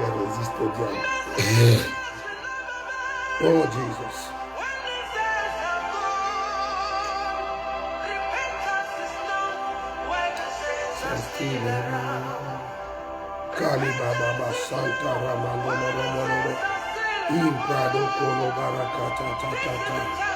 Résiste au diable. Oh Jesus. Kalibaba Santa Ramando Imprado Kolo Barakata Tata.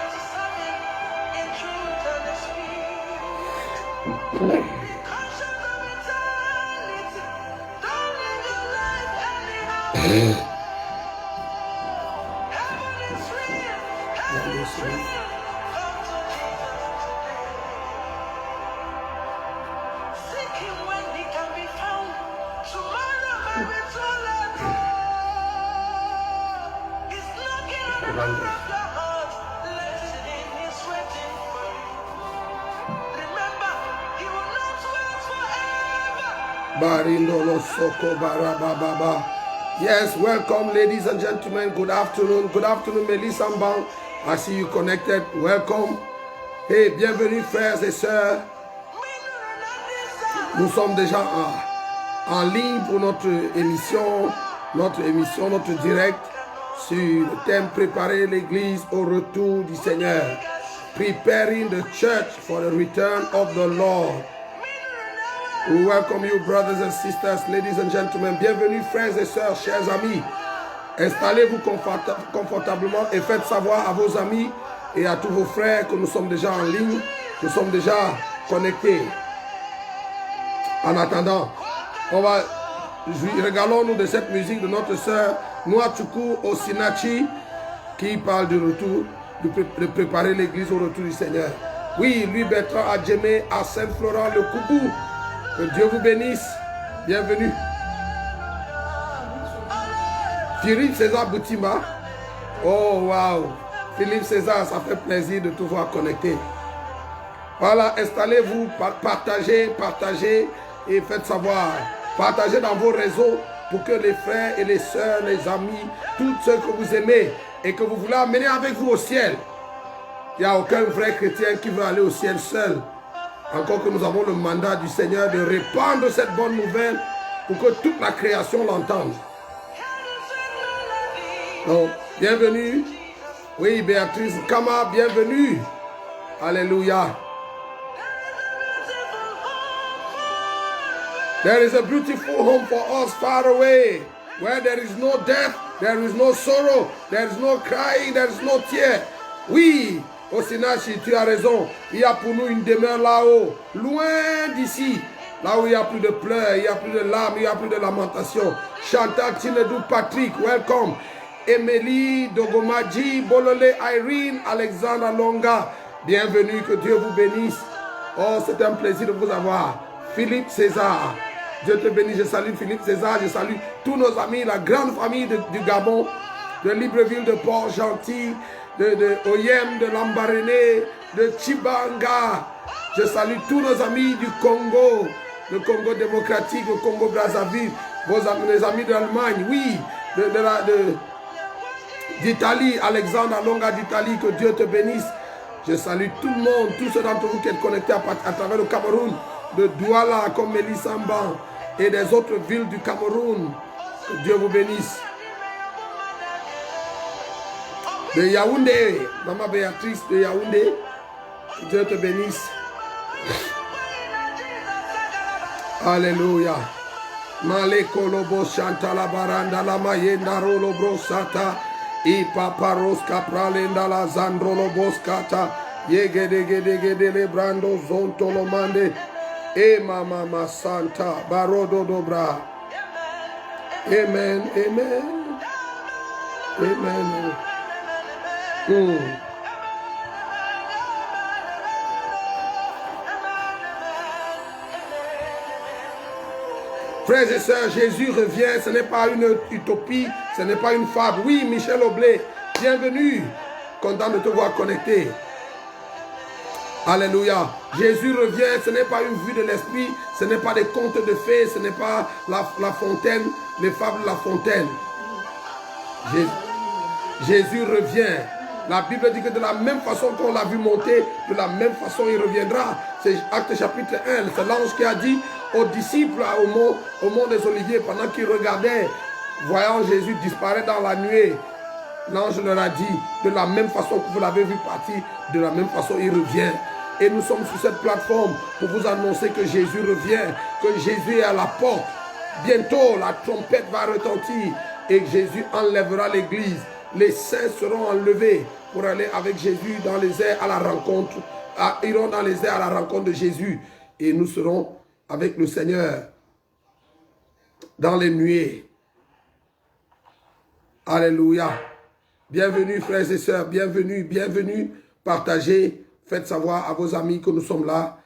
Yes, welcome ladies and gentlemen. Good afternoon. Good afternoon, Melissa Mbang. I see you connected. Welcome. Hey, bienvenue frères et sœurs. Nous sommes déjà en ligne pour notre émission, notre direct sur le thème préparer l'église au retour du Seigneur. Preparing the church for the return of the Lord. We welcome you, brothers and sisters, ladies and gentlemen. Bienvenue, frères et sœurs, chers amis. Installez-vous confortablement et faites savoir à vos amis et à tous vos frères que nous sommes déjà en ligne, nous sommes déjà connectés. En attendant, regalons-nous de cette musique de notre sœur Nwachukwu Osinachi qui parle du retour, de préparer l'église au retour du Seigneur. Oui, lui Bertrand Adjemé à Saint-Florent le Koubou. Que Dieu vous bénisse. Bienvenue. Philippe César Boutima. Oh, wow. Philippe César, ça fait plaisir de te voir connecté. Voilà, installez-vous, partagez et faites savoir. Partagez dans vos réseaux pour que les frères et les sœurs, les amis, tous ceux que vous aimez et que vous voulez amener avec vous au ciel. Il n'y a aucun vrai chrétien qui veut aller au ciel seul. Encore que nous avons le mandat du Seigneur de répandre cette bonne nouvelle pour que toute la création l'entende. Donc, bienvenue. Oui, Béatrice Kama, bienvenue. Alléluia. There is a beautiful home for us far away, where there is no death, there is no sorrow, there is no crying, there is no tear. Oui. Osinachi, tu as raison. Il y a pour nous une demeure là-haut, loin d'ici. Là où il n'y a plus de pleurs, il n'y a plus de larmes, il n'y a plus de lamentation. Chantal Tinedou Patrick, welcome. Émilie Dogomadji, Bolole Irene, Alexandra Longa, bienvenue, que Dieu vous bénisse. Oh, c'est un plaisir de vous avoir. Philippe César, Dieu te bénisse. Je salue Philippe César, je salue tous nos amis, la grande famille du Gabon, de Libreville, de Port-Gentil, de Oyem, de Lambaréné, de Chibanga. Je salue tous nos amis du Congo, le Congo démocratique, le Congo Brazzaville, les amis d'Allemagne, oui, d'Italie, Alexandre Longa d'Italie, que Dieu te bénisse. Je salue tout le monde, tous ceux d'entre vous qui êtes connectés à travers le Cameroun, de Douala comme Mélissa Mban et des autres villes du Cameroun. Que Dieu vous bénisse. De Yaoundé, Maman Béatrice de Yaoundé, que Dieu te bénisse. Alléluia. Male kolobo chantala baranda la mayenda rolo brosata i paparos capralenda la zandrolo boskata yegede le brando zontolo mande e mama santa barodo dobra. Amen, amen, amen. Frères et sœurs, Jésus revient, ce n'est pas une utopie, ce n'est pas une fable. Oui, Michel Oblé, bienvenue. Content de te voir connecté. Alléluia. Jésus revient, ce n'est pas une vue de l'esprit, ce n'est pas des contes de fées, ce n'est pas la fontaine, les fables de la fontaine. Jésus revient. La Bible dit que de la même façon qu'on l'a vu monter, de la même façon il reviendra. C'est Acte chapitre 1, c'est l'ange qui a dit aux disciples au mont des Oliviers, pendant qu'ils regardaient, voyant Jésus disparaître dans la nuée, l'ange leur a dit, de la même façon que vous l'avez vu partir, de la même façon il revient. Et nous sommes sur cette plateforme pour vous annoncer que Jésus revient, que Jésus est à la porte. Bientôt la trompette va retentir et Jésus enlèvera l'église. Les saints seront enlevés pour aller avec Jésus dans les airs à la rencontre, iront dans les airs à la rencontre de Jésus. Et nous serons avec le Seigneur dans les nuées. Alléluia. Bienvenue frères et sœurs, bienvenue, bienvenue. Partagez, faites savoir à vos amis que nous sommes là.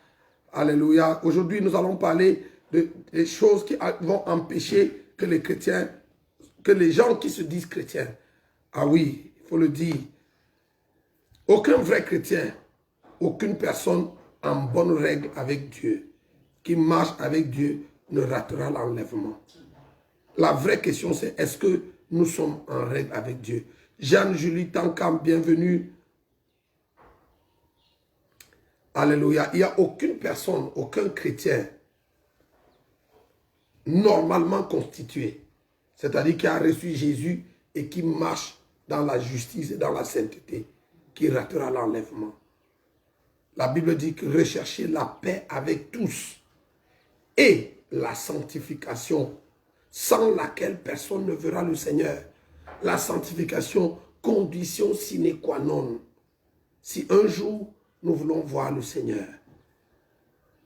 Alléluia. Aujourd'hui, nous allons parler des choses qui vont empêcher que les chrétiens, que les gens qui se disent chrétiens, ah oui, il faut le dire, aucun vrai chrétien, aucune personne en bonne règle avec Dieu, qui marche avec Dieu, ne ratera l'enlèvement. La vraie question c'est, est-ce que nous sommes en règle avec Dieu? Jeanne-Julie Tankam, bienvenue. Alléluia. Il n'y a aucune personne, aucun chrétien normalement constitué, c'est-à-dire qui a reçu Jésus et qui marche dans la justice et dans la sainteté, qui ratera l'enlèvement. La Bible dit que recherchez la paix avec tous et la sanctification, sans laquelle personne ne verra le Seigneur. La sanctification, condition sine qua non. Si un jour nous voulons voir le Seigneur,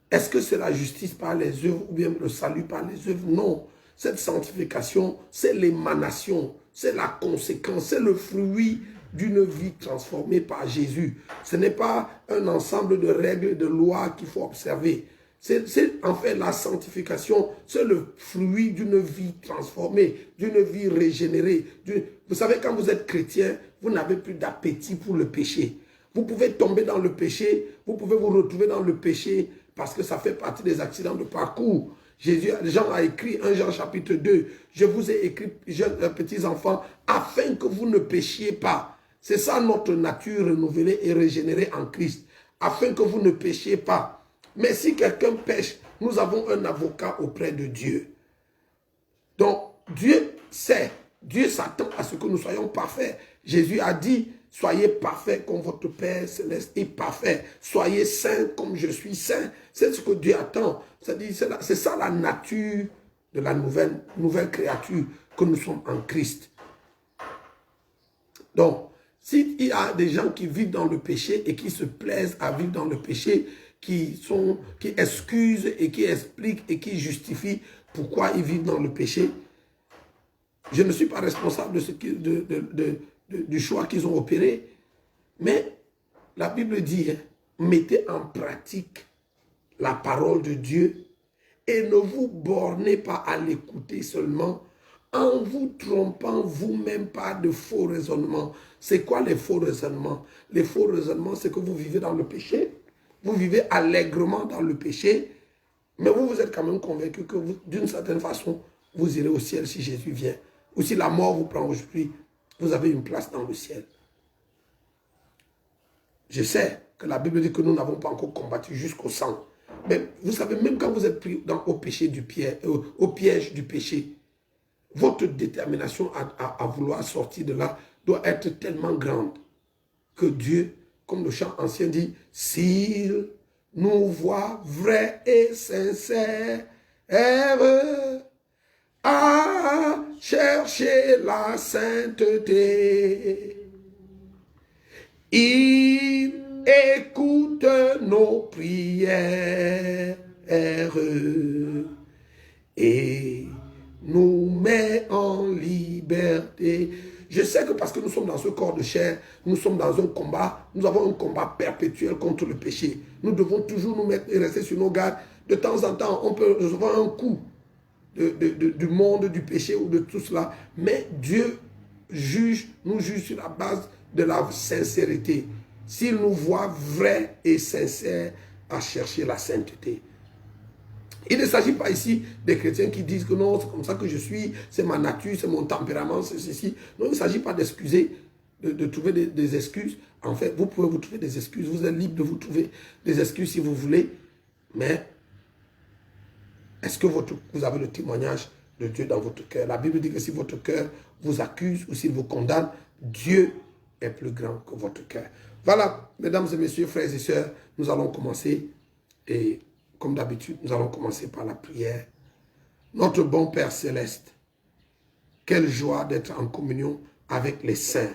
est-ce que c'est la justice par les œuvres ou bien le salut par les œuvres? Non. Cette sanctification, c'est l'émanation, c'est la conséquence, c'est le fruit d'une vie transformée par Jésus. Ce n'est pas un ensemble de règles et de lois qu'il faut observer. C'est en fait la sanctification, c'est le fruit d'une vie transformée, d'une vie régénérée. Vous savez, quand vous êtes chrétien, vous n'avez plus d'appétit pour le péché. Vous pouvez tomber dans le péché, vous pouvez vous retrouver dans le péché parce que ça fait partie des accidents de parcours. Jean a écrit, 1 Jean chapitre 2, je vous ai écrit, jeunes petits enfants, afin que vous ne péchiez pas. C'est ça notre nature renouvelée et régénérée en Christ, afin que vous ne péchiez pas. Mais si quelqu'un pêche, nous avons un avocat auprès de Dieu. Donc, Dieu sait, Dieu s'attend à ce que nous soyons parfaits. Jésus a dit, soyez parfaits comme votre Père Céleste est parfait. Soyez saints comme je suis saint. C'est ce que Dieu attend. C'est ça la nature de la nouvelle créature que nous sommes en Christ. Donc, s'il y a des gens qui vivent dans le péché et qui se plaisent à vivre dans le péché, qui excusent et qui expliquent et qui justifient pourquoi ils vivent dans le péché, je ne suis pas responsable du choix qu'ils ont opéré. Mais la Bible dit, mettez en pratique la parole de Dieu et ne vous bornez pas à l'écouter seulement en vous trompant vous-même par de faux raisonnements. C'est quoi les faux raisonnements? Les faux raisonnements, c'est que vous vivez dans le péché, vous vivez allègrement dans le péché, mais vous êtes quand même convaincu que d'une certaine façon, vous irez au ciel si Jésus vient. Ou si la mort vous prend aujourd'hui, vous avez une place dans le ciel. Je sais que la Bible dit que nous n'avons pas encore combattu jusqu'au sang. Mais vous savez, même quand vous êtes pris au piège du péché, votre détermination à vouloir sortir de là doit être tellement grande que Dieu, comme le chant ancien dit, s'il nous voit vrais et sincères, à chercher la sainteté, il écoute nos prières et nous met en liberté. Je sais que parce que nous sommes dans ce corps de chair, nous sommes dans un combat, nous avons un combat perpétuel contre le péché. Nous devons toujours nous mettre et rester sur nos gardes. De temps en temps, on peut recevoir un coup. du monde, du péché ou de tout cela. Mais Dieu nous juge sur la base de la sincérité. S'il nous voit vrais et sincères à chercher la sainteté. Il ne s'agit pas ici des chrétiens qui disent que non, c'est comme ça que je suis, c'est ma nature, c'est mon tempérament, c'est ceci. Non, il ne s'agit pas d'excuser, de trouver des excuses. En fait, vous pouvez vous trouver des excuses. Vous êtes libre de vous trouver des excuses si vous voulez. Mais est-ce que vous avez le témoignage de Dieu dans votre cœur? La Bible dit que si votre cœur vous accuse ou s'il vous condamne, Dieu est plus grand que votre cœur. Voilà, mesdames et messieurs, frères et sœurs, nous allons commencer. Et comme d'habitude, nous allons commencer par la prière. Notre bon Père Céleste, quelle joie d'être en communion avec les saints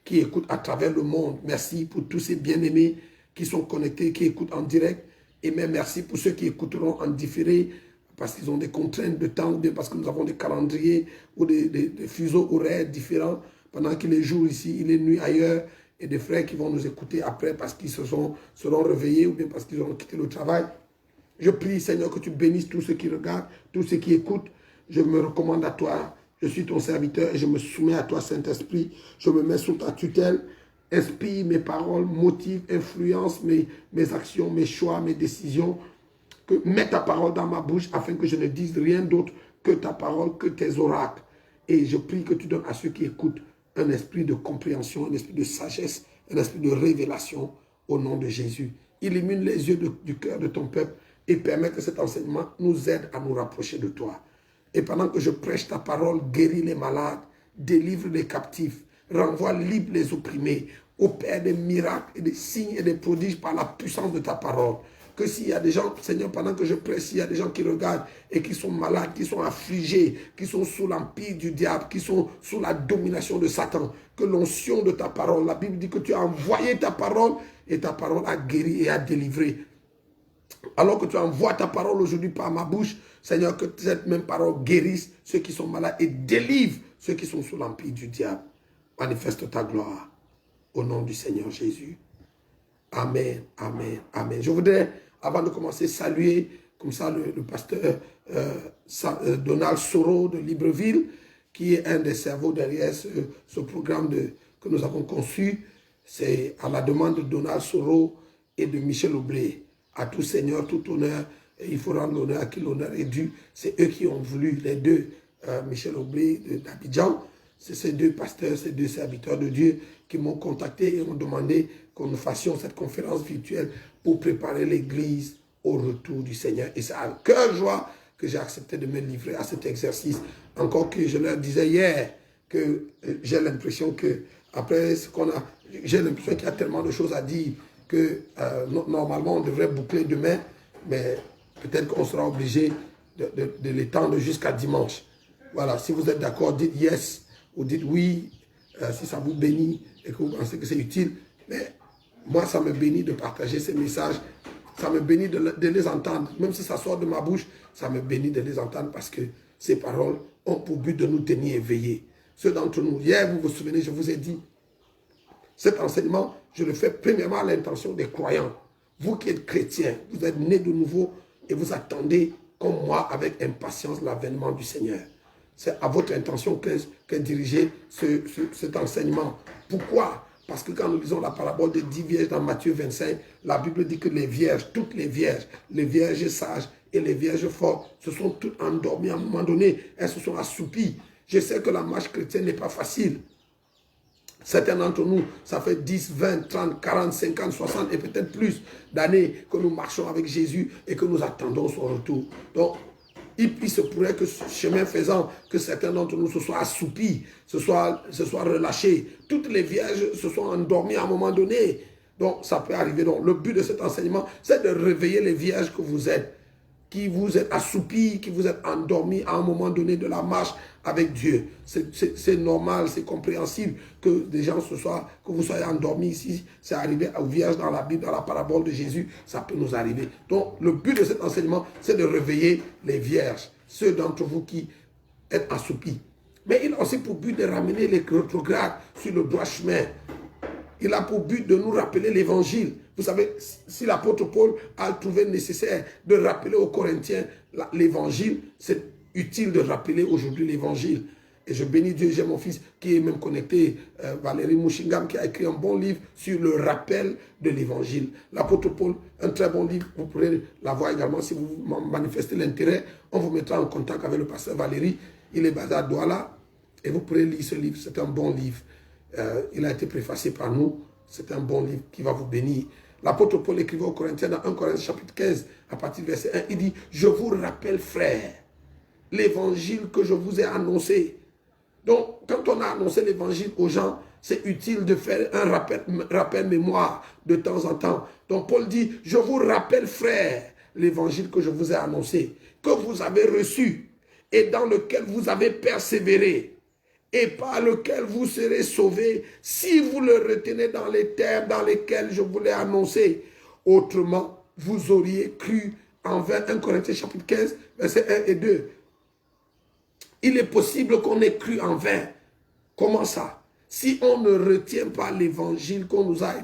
qui écoutent à travers le monde. Merci pour tous ces bien-aimés qui sont connectés, qui écoutent en direct. Et même merci pour ceux qui écouteront en différé parce qu'ils ont des contraintes de temps ou bien parce que nous avons des calendriers ou des fuseaux horaires différents pendant qu'il est jour ici, il est nuit ailleurs. Et des frères qui vont nous écouter après parce qu'ils seront réveillés ou bien parce qu'ils auront quitté le travail. Je prie, Seigneur, que tu bénisses tous ceux qui regardent, tous ceux qui écoutent. Je me recommande à toi. Je suis ton serviteur et je me soumets à toi, Saint-Esprit. Je me mets sous ta tutelle. Inspire mes paroles, motive, influence mes actions, mes choix, mes décisions. Mets ta parole dans ma bouche afin que je ne dise rien d'autre que ta parole, que tes oracles. Et je prie que tu donnes à ceux qui écoutent un esprit de compréhension, un esprit de sagesse, un esprit de révélation au nom de Jésus. Illumine les yeux du cœur de ton peuple et permets que cet enseignement nous aide à nous rapprocher de toi. Et pendant que je prêche ta parole, guéris les malades, délivre les captifs, renvoie libre les opprimés, opère des miracles et des signes et des prodiges par la puissance de ta parole. Que s'il y a des gens, Seigneur, pendant que je prêche, s'il y a des gens qui regardent et qui sont malades, qui sont affligés, qui sont sous l'empire du diable, qui sont sous la domination de Satan, que l'onction de ta parole, la Bible dit que tu as envoyé ta parole et ta parole a guéri et a délivré. Alors que tu envoies ta parole aujourd'hui par ma bouche, Seigneur, que cette même parole guérisse ceux qui sont malades et délivre ceux qui sont sous l'empire du diable. Manifeste ta gloire au nom du Seigneur Jésus. Amen, amen, amen. Je voudrais, avant de commencer, saluer comme ça le pasteur Donald Soro de Libreville, qui est un des cerveaux derrière ce programme que nous avons conçu. C'est à la demande de Donald Soro et de Michel Aublé. À tout Seigneur, tout honneur, et il faut rendre l'honneur à qui l'honneur est dû. C'est eux qui ont voulu, les deux, Michel Aublé d'Abidjan. C'est ces deux pasteurs, ces deux serviteurs de Dieu qui m'ont contacté et ont demandé que nous fassions cette conférence virtuelle pour préparer l'Église au retour du Seigneur. Et c'est à cœur joie que j'ai accepté de me livrer à cet exercice. Encore que je leur disais hier que j'ai l'impression que, après ce qu'on a, j'ai l'impression qu'il y a tellement de choses à dire que normalement on devrait boucler demain, mais peut-être qu'on sera obligé de l'étendre jusqu'à dimanche. Voilà, si vous êtes d'accord, dites yes ou dites oui, si ça vous bénit et que vous pensez que c'est utile. Mais moi, ça me bénit de partager ces messages. Ça me bénit de les entendre. Même si ça sort de ma bouche, ça me bénit de les entendre parce que ces paroles ont pour but de nous tenir éveillés. Ceux d'entre nous, hier, vous vous souvenez, je vous ai dit, cet enseignement, je le fais premièrement à l'intention des croyants. Vous qui êtes chrétiens, vous êtes nés de nouveau et vous attendez, comme moi, avec impatience, l'avènement du Seigneur. C'est à votre intention qu'est dirigé cet enseignement. Pourquoi? Parce que quand nous lisons la parabole des 10 vierges dans Matthieu 25, la Bible dit que les vierges, toutes les vierges sages et les vierges fortes, se sont toutes endormies à un moment donné. Elles se sont assoupies. Je sais que la marche chrétienne n'est pas facile. Certains d'entre nous, ça fait 10, 20, 30, 40, 50, 60 et peut-être plus d'années que nous marchons avec Jésus et que nous attendons son retour. Donc, il se pourrait que, chemin faisant, que certains d'entre nous se soient assoupis, se soient relâchés. Toutes les vierges se sont endormies à un moment donné. Donc, ça peut arriver. Donc, le but de cet enseignement, c'est de réveiller les vierges que vous êtes, qui vous êtes assoupis, qui vous êtes endormis à un moment donné de la marche avec Dieu. C'est normal, c'est compréhensible que des gens que vous soyez endormis ici. C'est arrivé aux vierges dans la Bible, dans la parabole de Jésus, ça peut nous arriver. Donc, le but de cet enseignement, c'est de réveiller les vierges, ceux d'entre vous qui êtes assoupis. Mais il a aussi pour but de ramener les rétrogrades sur le droit chemin. Il a pour but de nous rappeler l'évangile. Vous savez, si l'apôtre Paul a trouvé nécessaire de rappeler aux Corinthiens l'évangile, c'est utile de rappeler aujourd'hui l'évangile. Et je bénis Dieu, j'ai mon fils qui est même connecté, Valérie Mouchingam, qui a écrit un bon livre sur le rappel de l'évangile. L'apôtre Paul, un très bon livre, vous pourrez l'avoir également si vous manifestez l'intérêt. On vous mettra en contact avec le pasteur Valérie. Il est basé à Douala et vous pourrez lire ce livre. C'est un bon livre. Il a été préfacé par nous. C'est un bon livre qui va vous bénir. L'apôtre Paul écrivait aux Corinthiens dans 1 Corinthiens chapitre 15, à partir du verset 1, il dit « Je vous rappelle, frères, l'évangile que je vous ai annoncé. » Donc, quand on a annoncé l'évangile aux gens, c'est utile de faire un rappel mémoire de temps en temps. Donc, Paul dit, je vous rappelle, frères, l'évangile que je vous ai annoncé, que vous avez reçu et dans lequel vous avez persévéré et par lequel vous serez sauvés si vous le retenez dans les termes dans lesquels je vous l'ai annoncé. Autrement, vous auriez cru en vain. 1 Corinthiens chapitre 15, versets 1 et 2. Il est possible qu'on ait cru en vain. Comment ça? Si on ne retient pas l'évangile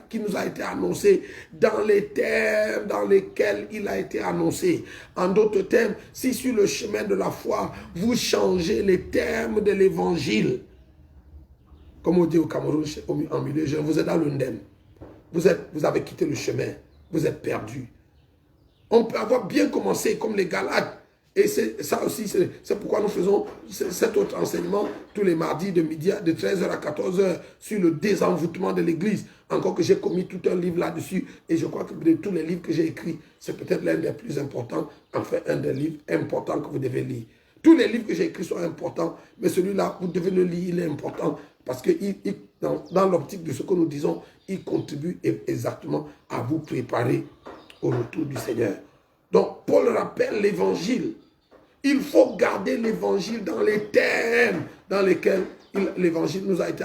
qui nous a été annoncé dans les termes dans lesquels il a été annoncé. En d'autres termes, si sur le chemin de la foi, vous changez les termes de l'évangile, comme on dit au Cameroun, en milieu jeune, vous êtes dans l'undem. Vous avez quitté le chemin. Vous êtes perdu. On peut avoir bien commencé comme les Galates. Et ça aussi, c'est pourquoi nous faisons cet autre enseignement tous les mardis de midi, de 13h à 14h sur le désenvoûtement de l'Église. Encore que j'ai commis tout un livre là-dessus. Et je crois que de tous les livres que j'ai écrits, c'est peut-être l'un des plus importants. Enfin, un des livres importants que vous devez lire. Tous les livres que j'ai écrits sont importants. Mais celui-là, vous devez le lire, il est important. Parce que dans l'optique de ce que nous disons, il contribue exactement à vous préparer au retour du Seigneur. Donc, Paul rappelle l'évangile. Il faut garder l'évangile dans les termes dans lesquels l'évangile nous a été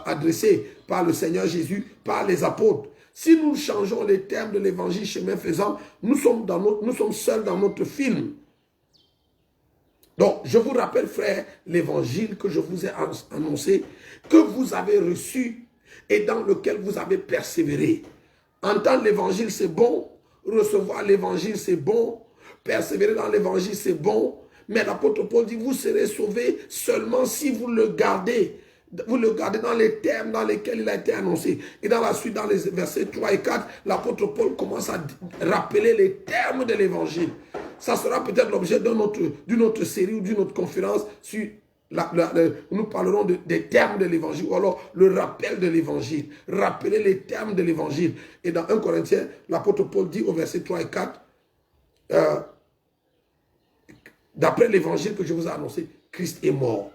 adressé par le Seigneur Jésus, par les apôtres. Si nous changeons les termes de l'évangile chemin faisant, nous sommes seuls dans notre film. Donc, je vous rappelle, frères, l'évangile que je vous ai annoncé, que vous avez reçu et dans lequel vous avez persévéré. Entendre l'évangile, c'est bon. Recevoir l'évangile, c'est bon. Persévérer dans l'évangile, c'est bon. Mais l'apôtre Paul dit, vous serez sauvés seulement si vous le gardez. Vous le gardez dans les termes dans lesquels il a été annoncé. Et dans la suite, dans les versets 3 et 4, l'apôtre Paul commence à rappeler les termes de l'évangile. Ça sera peut-être l'objet d'une autre série ou d'une autre conférence sur nous parlerons des termes de l'évangile, ou alors le rappel de l'évangile. Rappeler les termes de l'évangile. Et dans 1 Corinthiens, l'apôtre Paul dit au verset 3 et 4, d'après l'évangile que je vous ai annoncé, Christ est mort.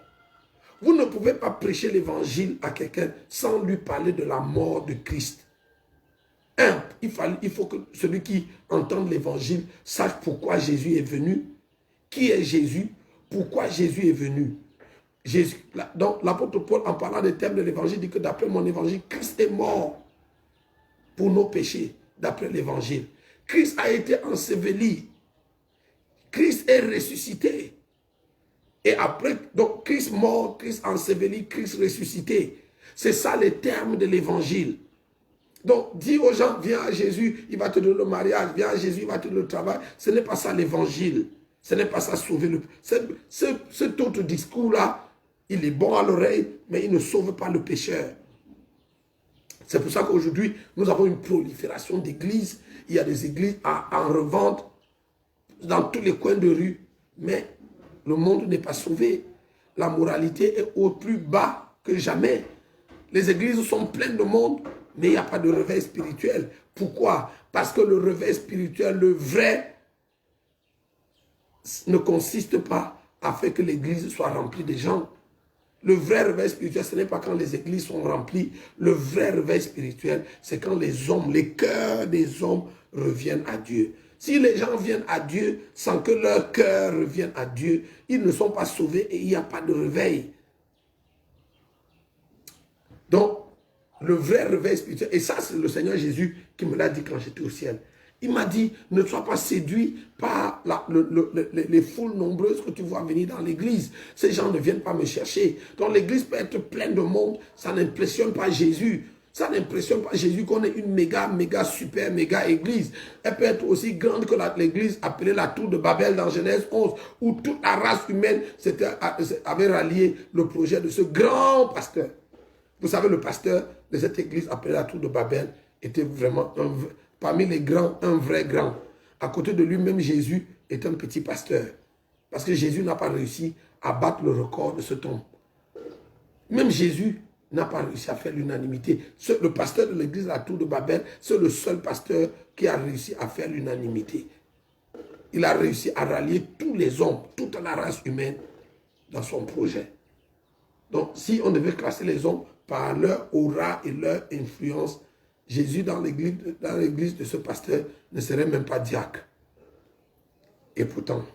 Vous ne pouvez pas prêcher l'évangile à quelqu'un sans lui parler de la mort de Christ. Il faut que celui qui entende l'évangile sache pourquoi Jésus est venu, qui est Jésus, pourquoi Jésus est venu. Donc l'apôtre Paul, en parlant des thèmes de l'évangile, dit que d'après mon évangile, Christ est mort pour nos péchés, d'après l'évangile. Christ a été enseveli. Christ est ressuscité. Et après, donc Christ mort, Christ enseveli, Christ ressuscité. C'est ça les termes de l'évangile. Donc, dis aux gens, viens à Jésus, il va te donner le mariage, viens à Jésus, il va te donner le travail. Ce n'est pas ça l'évangile. Ce n'est pas ça sauver le... Cet autre discours-là, il est bon à l'oreille, mais il ne sauve pas le pécheur. C'est pour ça qu'aujourd'hui, nous avons une prolifération d'églises. Il y a des églises en revente dans tous les coins de rue. Mais le monde n'est pas sauvé. La moralité est au plus bas que jamais. Les églises sont pleines de monde, mais il n'y a pas de réveil spirituel. Pourquoi? Parce que le réveil spirituel, le vrai, ne consiste pas à faire que l'église soit remplie de gens. Le vrai réveil spirituel, ce n'est pas quand les églises sont remplies. Le vrai réveil spirituel, c'est quand les hommes, les cœurs des hommes reviennent à Dieu. Si les gens viennent à Dieu sans que leur cœur revienne à Dieu, ils ne sont pas sauvés et il n'y a pas de réveil. Donc, le vrai réveil spirituel, et ça c'est le Seigneur Jésus qui me l'a dit quand j'étais au ciel. Il m'a dit, ne sois pas séduit par les foules nombreuses que tu vois venir dans l'église. Ces gens ne viennent pas me chercher. Donc l'église peut être pleine de monde, ça n'impressionne pas Jésus. Ça n'impressionne pas Jésus qu'on ait une méga, super, méga église. Elle peut être aussi grande que l'église appelée la tour de Babel dans Genèse 11, où toute la race humaine avait rallié le projet de ce grand pasteur. Vous savez, le pasteur de cette église appelée la tour de Babel était vraiment, parmi les grands, un vrai grand. À côté de lui-même, Jésus est un petit pasteur. Parce que Jésus n'a pas réussi à battre le record de ce homme. Même Jésus n'a pas réussi à faire l'unanimité. Le pasteur de l'église de la tour de Babel, c'est le seul pasteur qui a réussi à faire l'unanimité. Il a réussi à rallier tous les hommes, toute la race humaine dans son projet. Donc, si on devait classer les hommes par leur aura et leur influence, Jésus dans l'église de ce pasteur ne serait même pas diacre. Et pourtant,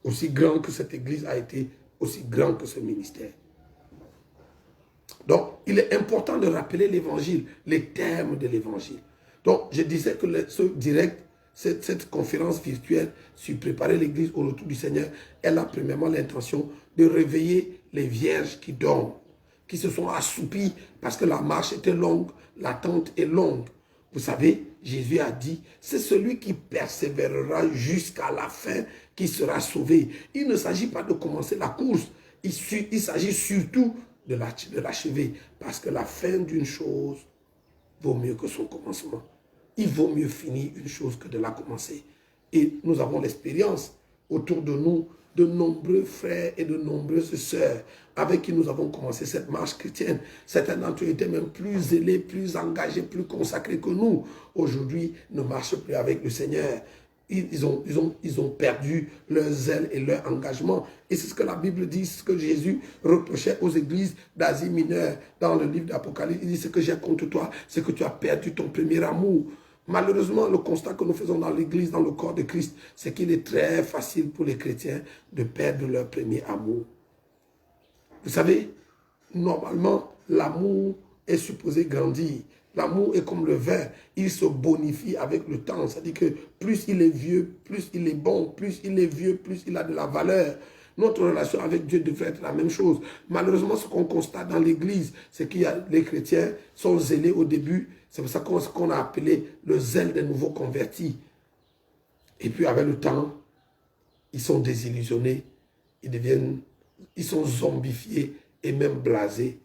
aussi grand que cette église a été, aussi grand que ce ministère. Donc, il est important de rappeler l'évangile, les termes de l'évangile. Donc, je disais que ce direct, cette conférence virtuelle sur préparer l'église au retour du Seigneur, elle a premièrement l'intention de réveiller les vierges qui dorment, qui se sont assoupies parce que la marche était longue, l'attente est longue. Vous savez, Jésus a dit, c'est celui qui persévérera jusqu'à la fin qui sera sauvé. Il ne s'agit pas de commencer la course, il s'agit surtout de l'achever. Parce que la fin d'une chose vaut mieux que son commencement. Il vaut mieux finir une chose que de la commencer. Et nous avons l'expérience autour de nous de nombreux frères et de nombreuses sœurs avec qui nous avons commencé cette marche chrétienne. Certains d'entre eux étaient même plus zélés, plus engagés, plus consacrés que nous. Aujourd'hui, ne marchent plus avec le Seigneur. Ils ont perdu leur zèle et leur engagement. Et c'est ce que la Bible dit, ce que Jésus reprochait aux églises d'Asie mineure dans le livre d'Apocalypse. Il dit, ce que j'ai contre toi, c'est que tu as perdu ton premier amour. Malheureusement, le constat que nous faisons dans l'église, dans le corps de Christ, c'est qu'il est très facile pour les chrétiens de perdre leur premier amour. Vous savez, normalement, l'amour est supposé grandir. L'amour est comme le vin, il se bonifie avec le temps. C'est-à-dire que plus il est vieux, plus il est bon, plus il est vieux, plus il a de la valeur. Notre relation avec Dieu devrait être la même chose. Malheureusement, ce qu'on constate dans l'église, c'est que les chrétiens sont zélés au début. C'est pour ça qu'on a appelé le zèle des nouveaux convertis. Et puis avec le temps, ils sont désillusionnés, ils sont zombifiés et même blasés.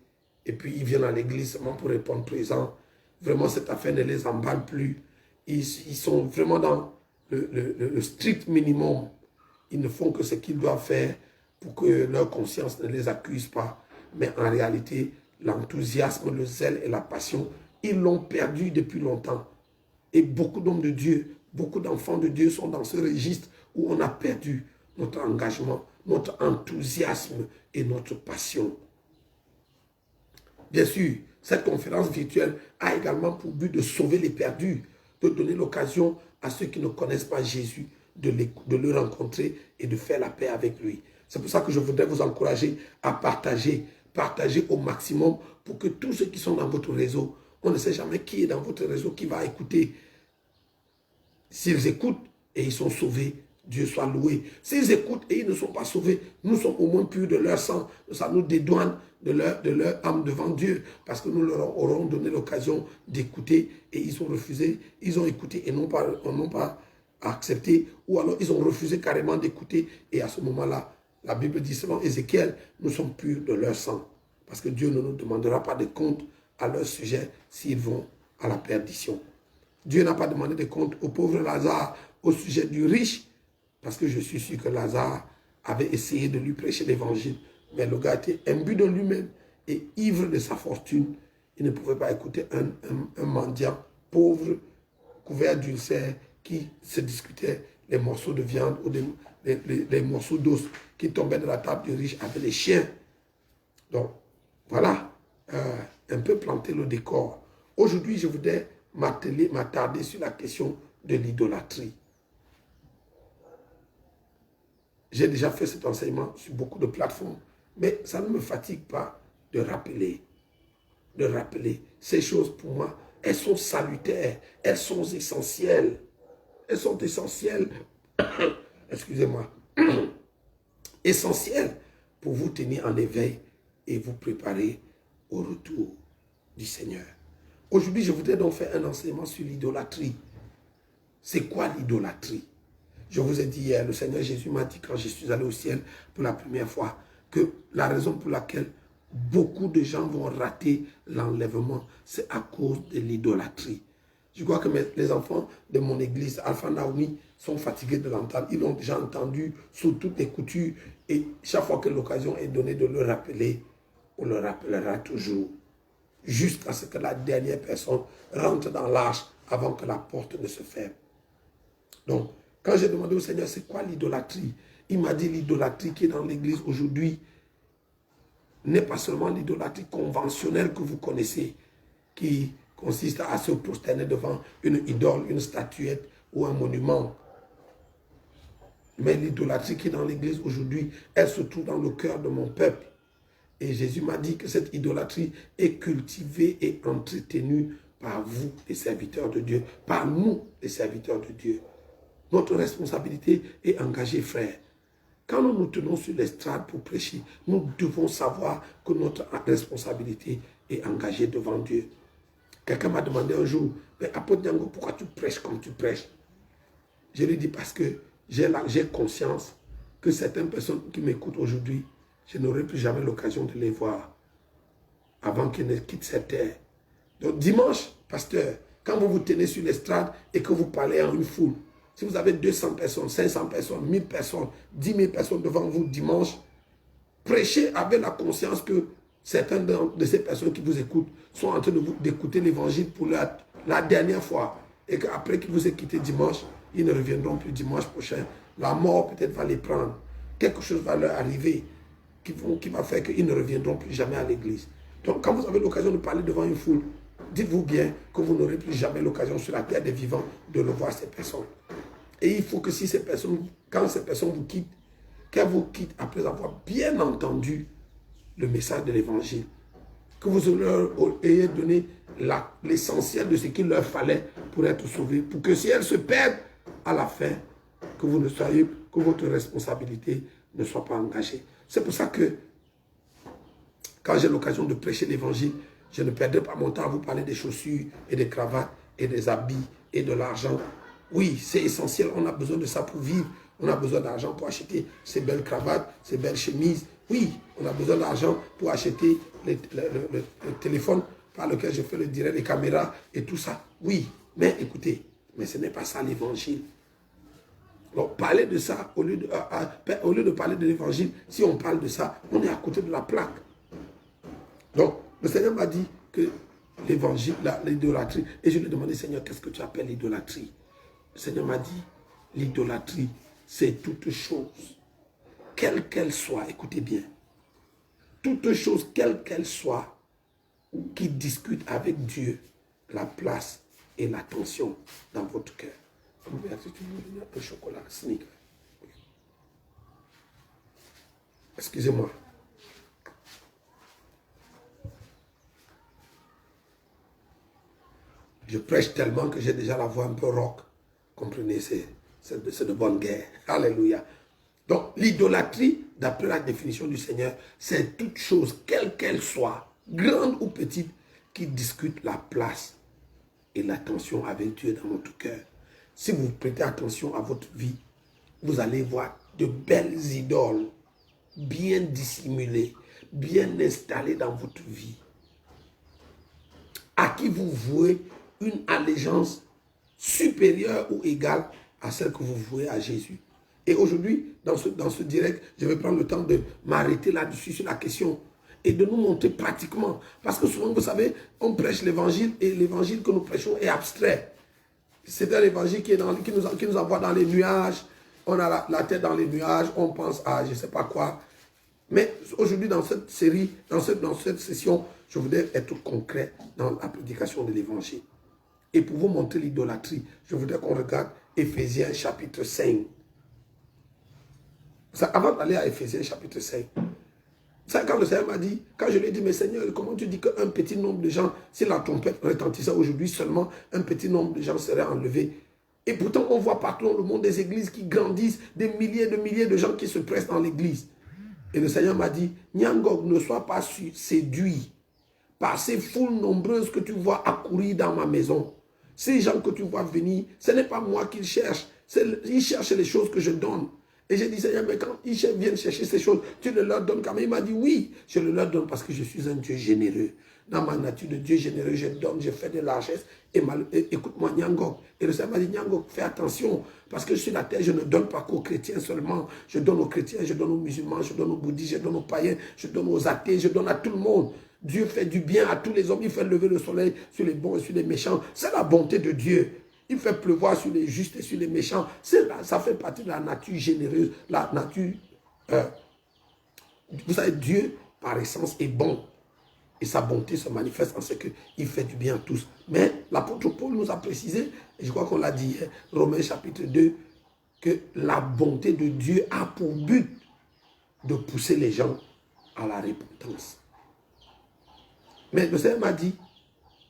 Et puis ils viennent à l'église seulement pour répondre présent. Vraiment, cette affaire ne les emballe plus. Ils sont vraiment dans le strict minimum. Ils ne font que ce qu'ils doivent faire pour que leur conscience ne les accuse pas. Mais en réalité, l'enthousiasme, le zèle et la passion, ils l'ont perdu depuis longtemps. Et beaucoup d'hommes de Dieu, beaucoup d'enfants de Dieu sont dans ce registre où on a perdu notre engagement, notre enthousiasme et notre passion. Bien sûr, cette conférence virtuelle a également pour but de sauver les perdus, de donner l'occasion à ceux qui ne connaissent pas Jésus de le rencontrer et de faire la paix avec lui. C'est pour ça que je voudrais vous encourager à partager au maximum pour que tous ceux qui sont dans votre réseau, on ne sait jamais qui est dans votre réseau qui va écouter. S'ils écoutent et ils sont sauvés, Dieu soit loué. S'ils écoutent et ils ne sont pas sauvés, nous sommes au moins purs de leur sang. Ça nous dédouane de leur âme devant Dieu. Parce que nous leur aurons donné l'occasion d'écouter et ils ont refusé. Ils ont écouté et n'ont pas accepté. Ou alors ils ont refusé carrément d'écouter. Et à ce moment-là, la Bible dit selon Ézéchiel, nous sommes purs de leur sang. Parce que Dieu ne nous demandera pas de compte à leur sujet s'ils vont à la perdition. Dieu n'a pas demandé de compte au pauvre Lazare au sujet du riche. Parce que je suis sûr que Lazare avait essayé de lui prêcher l'évangile. Mais le gars était imbu de lui-même et ivre de sa fortune. Il ne pouvait pas écouter un mendiant pauvre, couvert d'ulcères, qui se discutait les morceaux de viande ou les morceaux d'os qui tombaient de la table du riche avec les chiens. Donc, voilà, un peu planter le décor. Aujourd'hui, je voudrais m'attarder sur la question de l'idolâtrie. J'ai déjà fait cet enseignement sur beaucoup de plateformes, mais ça ne me fatigue pas de rappeler ces choses pour moi. Elles sont salutaires, elles sont essentielles. Elles sont essentielles, excusez-moi, essentielles pour vous tenir en éveil et vous préparer au retour du Seigneur. Aujourd'hui, je voudrais donc faire un enseignement sur l'idolâtrie. C'est quoi l'idolâtrie? Je vous ai dit hier, le Seigneur Jésus m'a dit quand je suis allé au ciel pour la première fois, que la raison pour laquelle beaucoup de gens vont rater l'enlèvement, c'est à cause de l'idolâtrie. Je crois que les enfants de mon église, Alpha Naomi, sont fatigués de l'entendre. Ils l'ont déjà entendu sous toutes les coutures. Et chaque fois que l'occasion est donnée de le rappeler, on le rappellera toujours. Jusqu'à ce que la dernière personne rentre dans l'arche avant que la porte ne se ferme. Donc, quand j'ai demandé au Seigneur, c'est quoi l'idolâtrie? Il m'a dit l'idolâtrie qui est dans l'église aujourd'hui n'est pas seulement l'idolâtrie conventionnelle que vous connaissez, qui consiste à se prosterner devant une idole, une statuette ou un monument. Mais l'idolâtrie qui est dans l'église aujourd'hui, elle se trouve dans le cœur de mon peuple. Et Jésus m'a dit que cette idolâtrie est cultivée et entretenue par vous, les serviteurs de Dieu, par nous, les serviteurs de Dieu. Notre responsabilité est engagée, frère. Quand nous nous tenons sur l'estrade pour prêcher, nous devons savoir que notre responsabilité est engagée devant Dieu. Quelqu'un m'a demandé un jour, mais Apôtre Diango, pourquoi tu prêches comme tu prêches? Je lui ai dit parce que j'ai conscience que certaines personnes qui m'écoutent aujourd'hui, je n'aurai plus jamais l'occasion de les voir avant qu'ils ne quittent cette terre. Donc dimanche, pasteur, quand vous vous tenez sur l'estrade et que vous parlez à une foule, si vous avez 200 personnes, 500 personnes, 1000 personnes, 10 000 personnes devant vous dimanche, prêchez avec la conscience que certaines de ces personnes qui vous écoutent sont en train d'écouter l'évangile pour la dernière fois. Et qu'après qu'ils vous aient quitté dimanche, ils ne reviendront plus dimanche prochain. La mort peut-être va les prendre. Quelque chose va leur arriver qui va faire qu'ils ne reviendront plus jamais à l'église. Donc quand vous avez l'occasion de parler devant une foule, dites-vous bien que vous n'aurez plus jamais l'occasion sur la terre des vivants de revoir ces personnes. Et il faut que si ces personnes, quand ces personnes vous quittent, qu'elles vous quittent après avoir bien entendu le message de l'évangile, que vous leur ayez donné l'essentiel de ce qu'il leur fallait pour être sauvés, pour que si elles se perdent à la fin, que vous ne soyez, que votre responsabilité ne soit pas engagée. C'est pour ça que quand j'ai l'occasion de prêcher l'évangile, je ne perdrai pas mon temps à vous parler des chaussures et des cravates et des habits et de l'argent. Oui, c'est essentiel, on a besoin de ça pour vivre. On a besoin d'argent pour acheter ces belles cravates, ces belles chemises. Oui, on a besoin d'argent pour acheter le téléphone par lequel je fais le direct, les caméras et tout ça. Oui, mais écoutez, mais ce n'est pas ça l'évangile. Donc, parler de ça, au lieu de parler de l'évangile, si on parle de ça, on est à côté de la plaque. Donc, le Seigneur m'a dit que l'évangile, l'idolâtrie, et je lui ai demandé, Seigneur, qu'est-ce que tu appelles l'idolâtrie? Le Seigneur m'a dit, l'idolâtrie, c'est toute chose, quelle qu'elle soit, écoutez bien, toute chose, quelle qu'elle soit, qui discute avec Dieu la place et l'attention dans votre cœur. Un chocolat, sneaker. Excusez-moi. Je prêche tellement que j'ai déjà la voix un peu rock. Comprenez, c'est de bonne guerre. Alléluia. Donc, l'idolâtrie, d'après la définition du Seigneur, c'est toute chose, quelle qu'elle soit, grande ou petite, qui discute la place et l'attention avec Dieu dans notre cœur. Si vous prêtez attention à votre vie, vous allez voir de belles idoles, bien dissimulées, bien installées dans votre vie, à qui vous vouez une allégeance supérieure ou égale à celle que vous vouez à Jésus. Et aujourd'hui, dans ce direct, je vais prendre le temps de m'arrêter là-dessus sur la question et de nous montrer pratiquement. Parce que souvent, vous savez, on prêche l'évangile et l'évangile que nous prêchons est abstrait. C'est un évangile qui nous envoie dans les nuages. On a la tête dans les nuages, on pense à je ne sais pas quoi. Mais aujourd'hui, dans cette série, dans cette session, je voudrais être concret dans la prédication de l'évangile. Et pour vous montrer l'idolâtrie, je voudrais qu'on regarde Éphésiens chapitre 5. Avant d'aller à Éphésiens chapitre 5, quand le Seigneur m'a dit, quand je lui ai dit, mais Seigneur, comment tu dis qu'un petit nombre de gens, si la trompette retentissait aujourd'hui, seulement un petit nombre de gens seraient enlevés. Et pourtant, on voit partout dans le monde des églises qui grandissent, des milliers de gens qui se pressent dans l'église. Et le Seigneur m'a dit, Nyangog, ne sois pas séduit par ces foules nombreuses que tu vois accourir dans ma maison. Ces gens que tu vois venir, ce n'est pas moi qu'ils cherchent. Ils cherchent les choses que je donne. Et j'ai dit, Seigneur, mais quand ils viennent chercher ces choses, tu ne leur donnes quand même. Il m'a dit, oui, je le leur donne parce que je suis un Dieu généreux. Dans ma nature de Dieu généreux, je donne, je fais de largesse. Et écoute-moi, Nyangok. Et le Seigneur m'a dit, Nyangok, fais attention. Parce que sur la terre, je ne donne pas qu'aux chrétiens seulement. Je donne aux chrétiens, je donne aux musulmans, je donne aux bouddhistes, je donne aux païens, je donne aux athées, je donne à tout le monde. Dieu fait du bien à tous les hommes. Il fait lever le soleil sur les bons et sur les méchants. C'est la bonté de Dieu. Il fait pleuvoir sur les justes et sur les méchants. Ça fait partie de la nature généreuse, la nature... vous savez, Dieu, par essence, est bon. Et sa bonté se manifeste en ce qu'il fait du bien à tous. Mais l'apôtre Paul nous a précisé, et je crois qu'on l'a dit hier, Romains chapitre 2, que la bonté de Dieu a pour but de pousser les gens à la repentance. Mais le Seigneur m'a dit,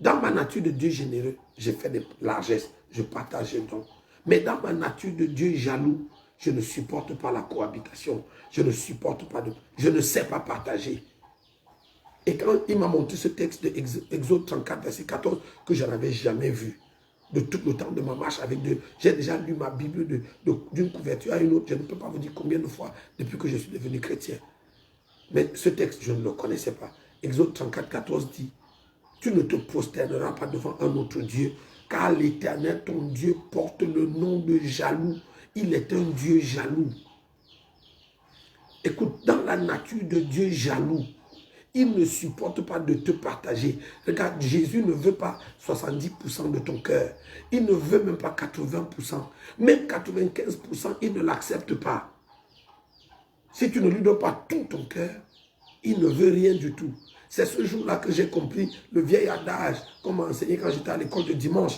dans ma nature de Dieu généreux, j'ai fait des largesses, je partage, je donne. Mais dans ma nature de Dieu jaloux, je ne supporte pas la cohabitation, je ne supporte pas je ne sais pas partager. Et quand il m'a montré ce texte de Exode 34, verset 14, que je n'avais jamais vu, de tout le temps de ma marche avec Dieu, j'ai déjà lu ma Bible d'une couverture à une autre, je ne peux pas vous dire combien de fois depuis que je suis devenu chrétien. Mais ce texte, je ne le connaissais pas. Exode 34, 14 dit, tu ne te prosterneras pas devant un autre Dieu, car l'Éternel, ton Dieu, porte le nom de jaloux. Il est un Dieu jaloux. Écoute, dans la nature de Dieu jaloux, il ne supporte pas de te partager. Regarde, Jésus ne veut pas 70% de ton cœur. Il ne veut même pas 80%. Même 95%, il ne l'accepte pas. Si tu ne lui donnes pas tout ton cœur, il ne veut rien du tout. C'est ce jour-là que j'ai compris le vieil adage qu'on m'a enseigné quand j'étais à l'école de dimanche,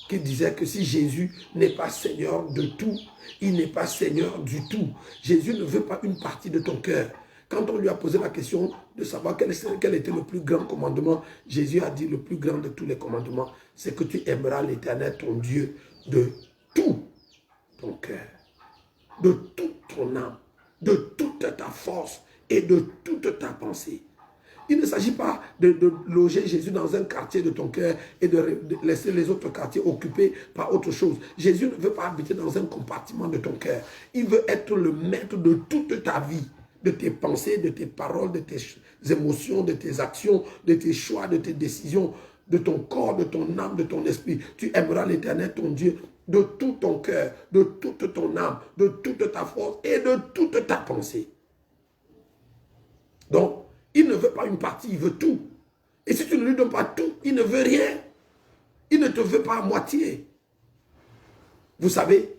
qui disait que si Jésus n'est pas Seigneur de tout, il n'est pas Seigneur du tout. Jésus ne veut pas une partie de ton cœur. Quand on lui a posé la question de savoir quel était le plus grand commandement, Jésus a dit le plus grand de tous les commandements, c'est que tu aimeras l'Éternel, ton Dieu, de tout ton cœur, de toute ton âme, de toute ta force et de toute ta pensée. Il ne s'agit pas de loger Jésus dans un quartier de ton cœur et de laisser les autres quartiers occupés par autre chose. Jésus ne veut pas habiter dans un compartiment de ton cœur. Il veut être le maître de toute ta vie, de tes pensées, de tes paroles, de tes émotions, de tes actions, de tes choix, de tes décisions, de ton corps, de ton âme, de ton esprit. Tu aimeras l'Éternel, ton Dieu, de tout ton cœur, de toute ton âme, de toute ta force et de toute ta pensée. Donc, il ne veut pas une partie, il veut tout. Et si tu ne lui donnes pas tout, il ne veut rien. Il ne te veut pas à moitié. Vous savez,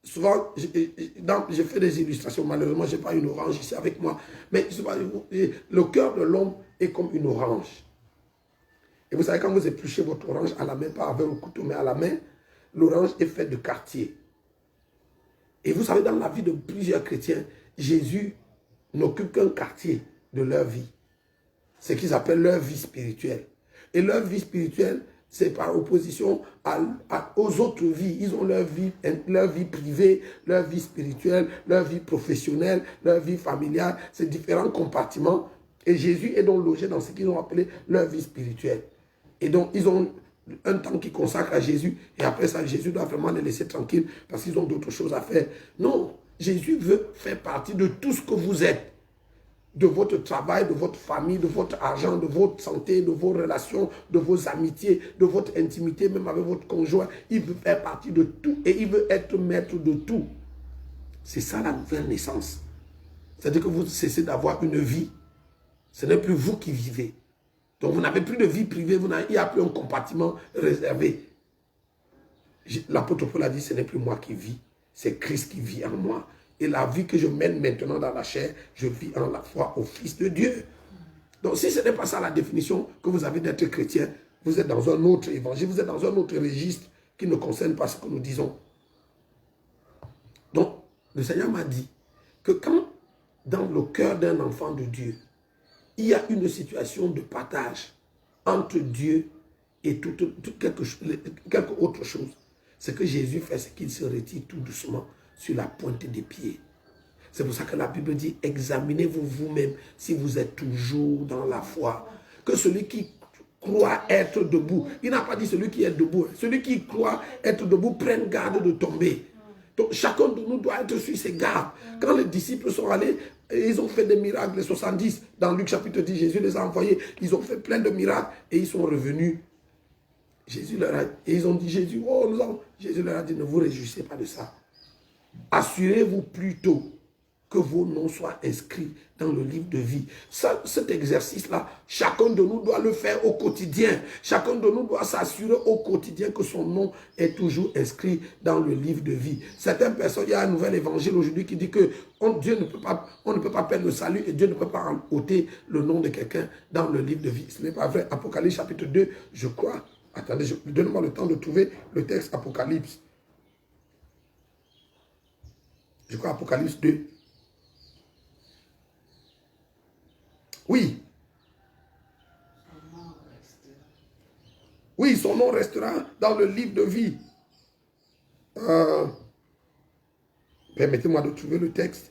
souvent, je fais des illustrations. Malheureusement, je n'ai pas une orange ici avec moi. Mais le cœur de l'homme est comme une orange. Et vous savez, quand vous épluchez votre orange à la main, pas avec le couteau, mais à la main, l'orange est faite de quartier. Et vous savez, dans la vie de plusieurs chrétiens, Jésus n'occupe qu'un quartier de leur vie. C'est ce qu'ils appellent leur vie spirituelle. Et leur vie spirituelle, c'est par opposition aux autres vies. Ils ont leur vie privée, leur vie spirituelle, leur vie professionnelle, leur vie familiale. C'est différents compartiments. Et Jésus est donc logé dans ce qu'ils ont appelé leur vie spirituelle. Et donc, ils ont un temps qu'ils consacrent à Jésus. Et après ça, Jésus doit vraiment les laisser tranquilles parce qu'ils ont d'autres choses à faire. Non, Jésus veut faire partie de tout ce que vous êtes. De votre travail, de votre famille, de votre argent, de votre santé, de vos relations, de vos amitiés, de votre intimité, même avec votre conjoint. Il veut faire partie de tout et il veut être maître de tout. C'est ça la nouvelle naissance. C'est-à-dire que vous cessez d'avoir une vie. Ce n'est plus vous qui vivez. Donc vous n'avez plus de vie privée, il n'y a plus un compartiment réservé. L'apôtre Paul a dit, ce n'est plus moi qui vis, c'est Christ qui vit en moi. Et la vie que je mène maintenant dans la chair, je vis en la foi au Fils de Dieu. Donc si ce n'est pas ça la définition que vous avez d'être chrétien, vous êtes dans un autre évangile, vous êtes dans un autre registre qui ne concerne pas ce que nous disons. Donc le Seigneur m'a dit que quand dans le cœur d'un enfant de Dieu, il y a une situation de partage entre Dieu et quelque autre chose, ce que Jésus fait, c'est qu'il se retire tout doucement sur la pointe des pieds. C'est pour ça que la Bible dit, examinez-vous vous-même si vous êtes toujours dans la foi. Que celui qui croit être debout. Il n'a pas dit celui qui est debout. Celui qui croit être debout, prenne garde de tomber. Donc chacun de nous doit être sur ses gardes. Quand les disciples sont allés, ils ont fait des miracles, les 70, dans Luc chapitre 10, Jésus les a envoyés, ils ont fait plein de miracles et ils sont revenus. Jésus leur a, et ils ont dit, Jésus, Jésus leur a dit, ne vous réjouissez pas de ça. Assurez-vous plutôt que vos noms soient inscrits dans le livre de vie. Cet exercice-là, chacun de nous doit le faire au quotidien. Chacun de nous doit s'assurer au quotidien que son nom est toujours inscrit dans le livre de vie. Certaines personnes, il y a un nouvel évangile aujourd'hui qui dit que on ne peut pas perdre le salut et Dieu ne peut pas ôter le nom de quelqu'un dans le livre de vie. Ce n'est pas vrai. Apocalypse chapitre 2, je crois. Attendez, donne-moi le temps de trouver le texte Apocalypse. Je crois Apocalypse 2. Oui. Oui, son nom restera dans le livre de vie. Permettez-moi de trouver le texte.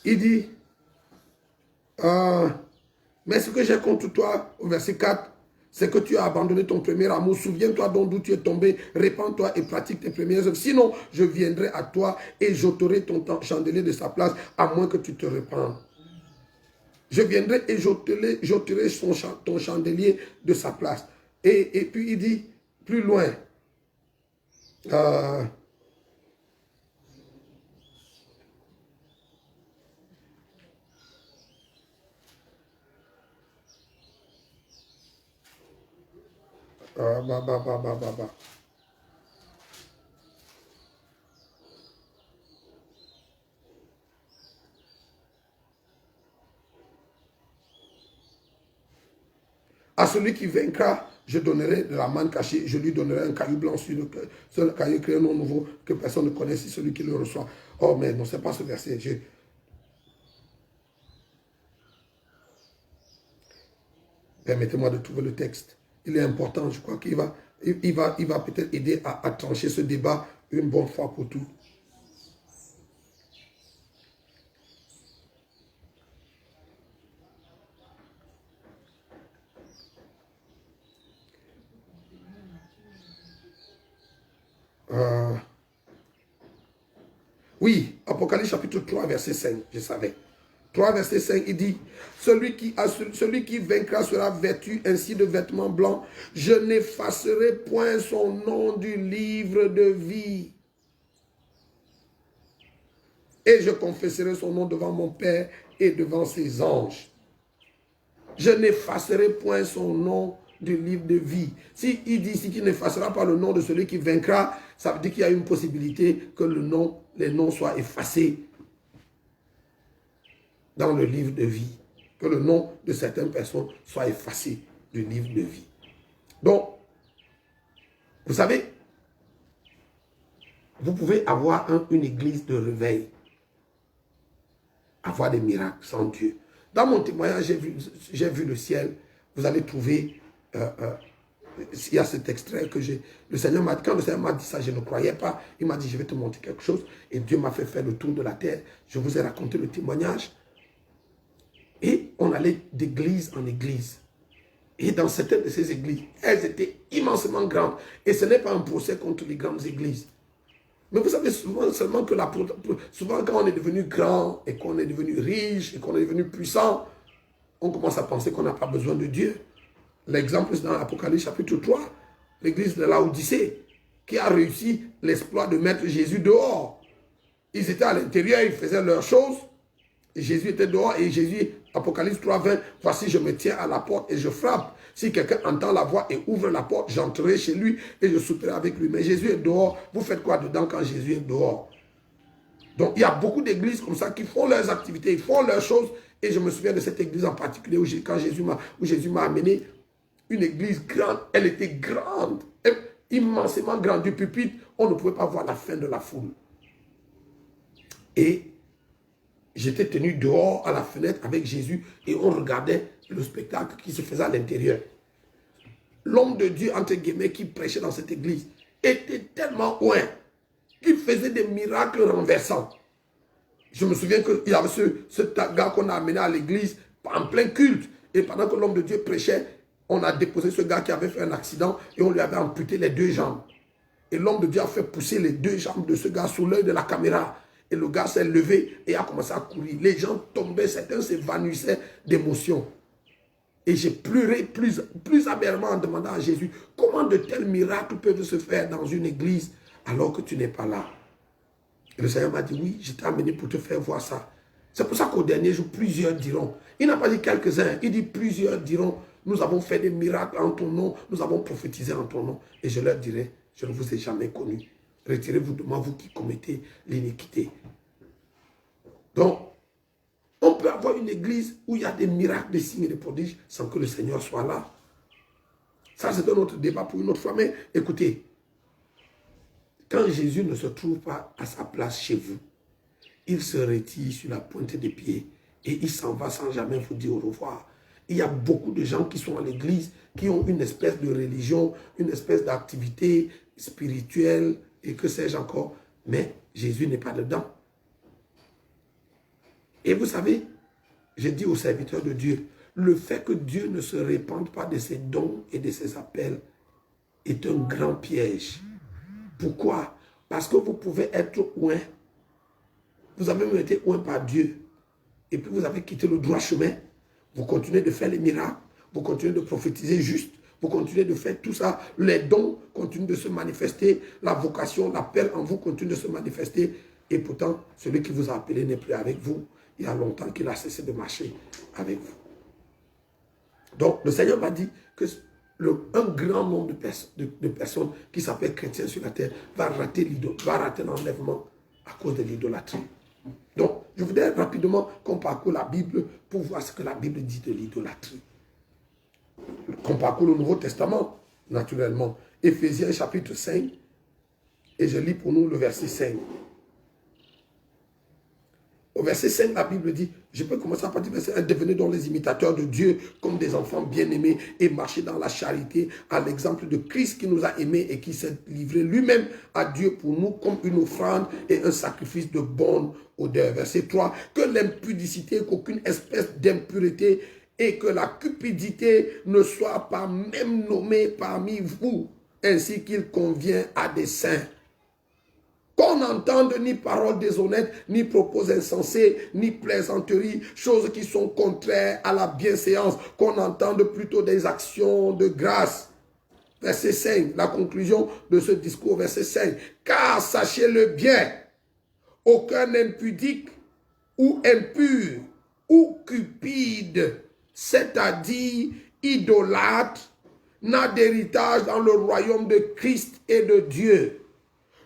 Il dit, mais ce que j'ai contre toi, au verset 4, c'est que tu as abandonné ton premier amour. Souviens-toi donc d'où tu es tombé, répands-toi et pratique tes premières œuvres. Sinon, je viendrai à toi et j'ôterai ton chandelier de sa place, à moins que tu te répandes. Je viendrai et j'ôterai ton chandelier de sa place. Et puis il dit, plus loin, à celui qui vaincra, je donnerai de la manne cachée, je lui donnerai un caillou blanc sur le caillou, créé un nom nouveau que personne ne connaît, si celui qui le reçoit. Oh, mais non, ce n'est pas ce verset. Permettez-moi de trouver le texte. Il est important, je crois qu'il va peut-être aider à trancher ce débat une bonne fois pour toutes. Oui, Apocalypse chapitre 3, verset 5, je savais. 3, verset 5, il dit, celui qui vaincra sera vêtu ainsi de vêtements blancs. Je n'effacerai point son nom du livre de vie. Et je confesserai son nom devant mon Père et devant ses anges. Je n'effacerai point son nom du livre de vie. Si il dit ici qu'il n'effacera pas le nom de celui qui vaincra, ça veut dire qu'il y a une possibilité que les noms soient effacés dans le livre de vie. Que le nom de certaines personnes soit effacé du livre de vie. Donc, vous savez, vous pouvez avoir une église de réveil, avoir des miracles sans Dieu. Dans mon témoignage, j'ai vu le ciel. Vous allez trouver, il y a cet extrait que le Seigneur m'a dit, quand le Seigneur m'a dit ça, je ne croyais pas. Il m'a dit, je vais te montrer quelque chose. Et Dieu m'a fait faire le tour de la terre. Je vous ai raconté le témoignage. Et on allait d'église en église. Et dans certaines de ces églises, elles étaient immensément grandes. Et ce n'est pas un procès contre les grandes églises. Mais vous savez souvent quand on est devenu grand et qu'on est devenu riche et qu'on est devenu puissant, on commence à penser qu'on n'a pas besoin de Dieu. L'exemple, c'est dans l'Apocalypse chapitre 3, l'église de Laodicée, qui a réussi l'exploit de mettre Jésus dehors. Ils étaient à l'intérieur, ils faisaient leurs choses. Et Jésus était dehors et Jésus, Apocalypse 3, 20, voici je me tiens à la porte et je frappe. Si quelqu'un entend la voix et ouvre la porte, j'entrerai chez lui et je souperai avec lui. Mais Jésus est dehors. Vous faites quoi dedans quand Jésus est dehors? Donc il y a beaucoup d'églises comme ça qui font leurs activités, ils font leurs choses. Et je me souviens de cette église en particulier où Jésus m'a amené. Une église grande, elle était grande, immensément grande. Du pupitre, on ne pouvait pas voir la fin de la foule. Et j'étais tenu dehors à la fenêtre avec Jésus et on regardait le spectacle qui se faisait à l'intérieur. L'homme de Dieu, entre guillemets, qui prêchait dans cette église, était tellement loin qu'il faisait des miracles renversants. Je me souviens qu'il y avait ce gars qu'on a amené à l'église en plein culte. Et pendant que l'homme de Dieu prêchait, on a déposé ce gars qui avait fait un accident et on lui avait amputé les 2 jambes. Et l'homme de Dieu a fait pousser les 2 jambes de ce gars sous l'œil de la caméra. Et le gars s'est levé et a commencé à courir. Les gens tombaient, certains s'évanouissaient d'émotion. Et j'ai pleuré plus amèrement en demandant à Jésus, comment de tels miracles peuvent se faire dans une église alors que tu n'es pas là? Et le Seigneur m'a dit, oui, je t'ai amené pour te faire voir ça. C'est pour ça qu'au dernier jour, plusieurs diront. Il n'a pas dit quelques-uns, il dit plusieurs diront, nous avons fait des miracles en ton nom, nous avons prophétisé en ton nom. Et je leur dirai, je ne vous ai jamais connu. Retirez-vous de moi, vous qui commettez l'iniquité. Donc, on peut avoir une église où il y a des miracles, des signes et des prodiges sans que le Seigneur soit là. Ça, c'est un autre débat pour une autre fois. Mais écoutez, quand Jésus ne se trouve pas à sa place chez vous, il se retire sur la pointe des pieds et il s'en va sans jamais vous dire au revoir. Il y a beaucoup de gens qui sont à l'église, qui ont une espèce de religion, une espèce d'activité spirituelle et que sais-je encore, mais Jésus n'est pas dedans. Et vous savez, j'ai dit aux serviteurs de Dieu, le fait que Dieu ne se répande pas de ses dons et de ses appels est un grand piège. Pourquoi? Parce que vous pouvez être loin. Vous avez même été loin par Dieu. Et puis vous avez quitté le droit chemin. Vous continuez de faire les miracles. Vous continuez de prophétiser juste. Vous continuez de faire tout ça. Les dons continuent de se manifester. La vocation, l'appel en vous continue de se manifester. Et pourtant, celui qui vous a appelé n'est plus avec vous. Il y a longtemps qu'il a cessé de marcher avec vous. Donc, le Seigneur m'a dit que un grand nombre de personnes qui s'appellent chrétiens sur la terre va rater l'enlèvement à cause de l'idolâtrie. Donc, je voudrais rapidement qu'on parcourt la Bible pour voir ce que la Bible dit de l'idolâtrie. Qu'on parcourt le Nouveau Testament, naturellement. Éphésiens chapitre 5, et je lis pour nous le verset 5. Au verset 5, la Bible dit, je peux commencer à partir du verset 1, devenez donc les imitateurs de Dieu comme des enfants bien-aimés et marchez dans la charité à l'exemple de Christ qui nous a aimés et qui s'est livré lui-même à Dieu pour nous comme une offrande et un sacrifice de bonne odeur. Verset 3, que l'impudicité, qu'aucune espèce d'impureté et que la cupidité ne soit pas même nommée parmi vous, ainsi qu'il convient à des saints. Qu'on n'entende ni paroles déshonnêtes, ni propos insensés, ni plaisanteries, choses qui sont contraires à la bienséance, qu'on entende plutôt des actions de grâce. Verset 5, la conclusion de ce discours, verset 5. Car sachez-le bien, aucun impudique ou impur ou cupide, c'est-à-dire idolâtre, n'a d'héritage dans le royaume de Christ et de Dieu.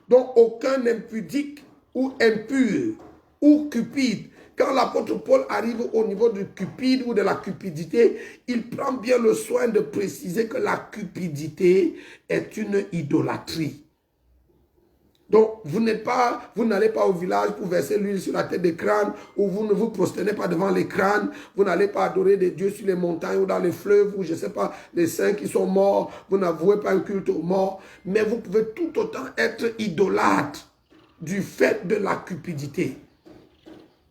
Donc, aucun impudique ou impur ou cupide. Quand l'apôtre Paul arrive au niveau du cupide ou de la cupidité, il prend bien le soin de préciser que la cupidité est une idolâtrie. Donc, vous n'allez pas au village pour verser l'huile sur la tête des crânes, ou vous ne vous prosternez pas devant les crânes, vous n'allez pas adorer des dieux sur les montagnes ou dans les fleuves, ou je ne sais pas, les saints qui sont morts, vous n'avouez pas un culte aux morts, mais vous pouvez tout autant être idolâtre du fait de la cupidité.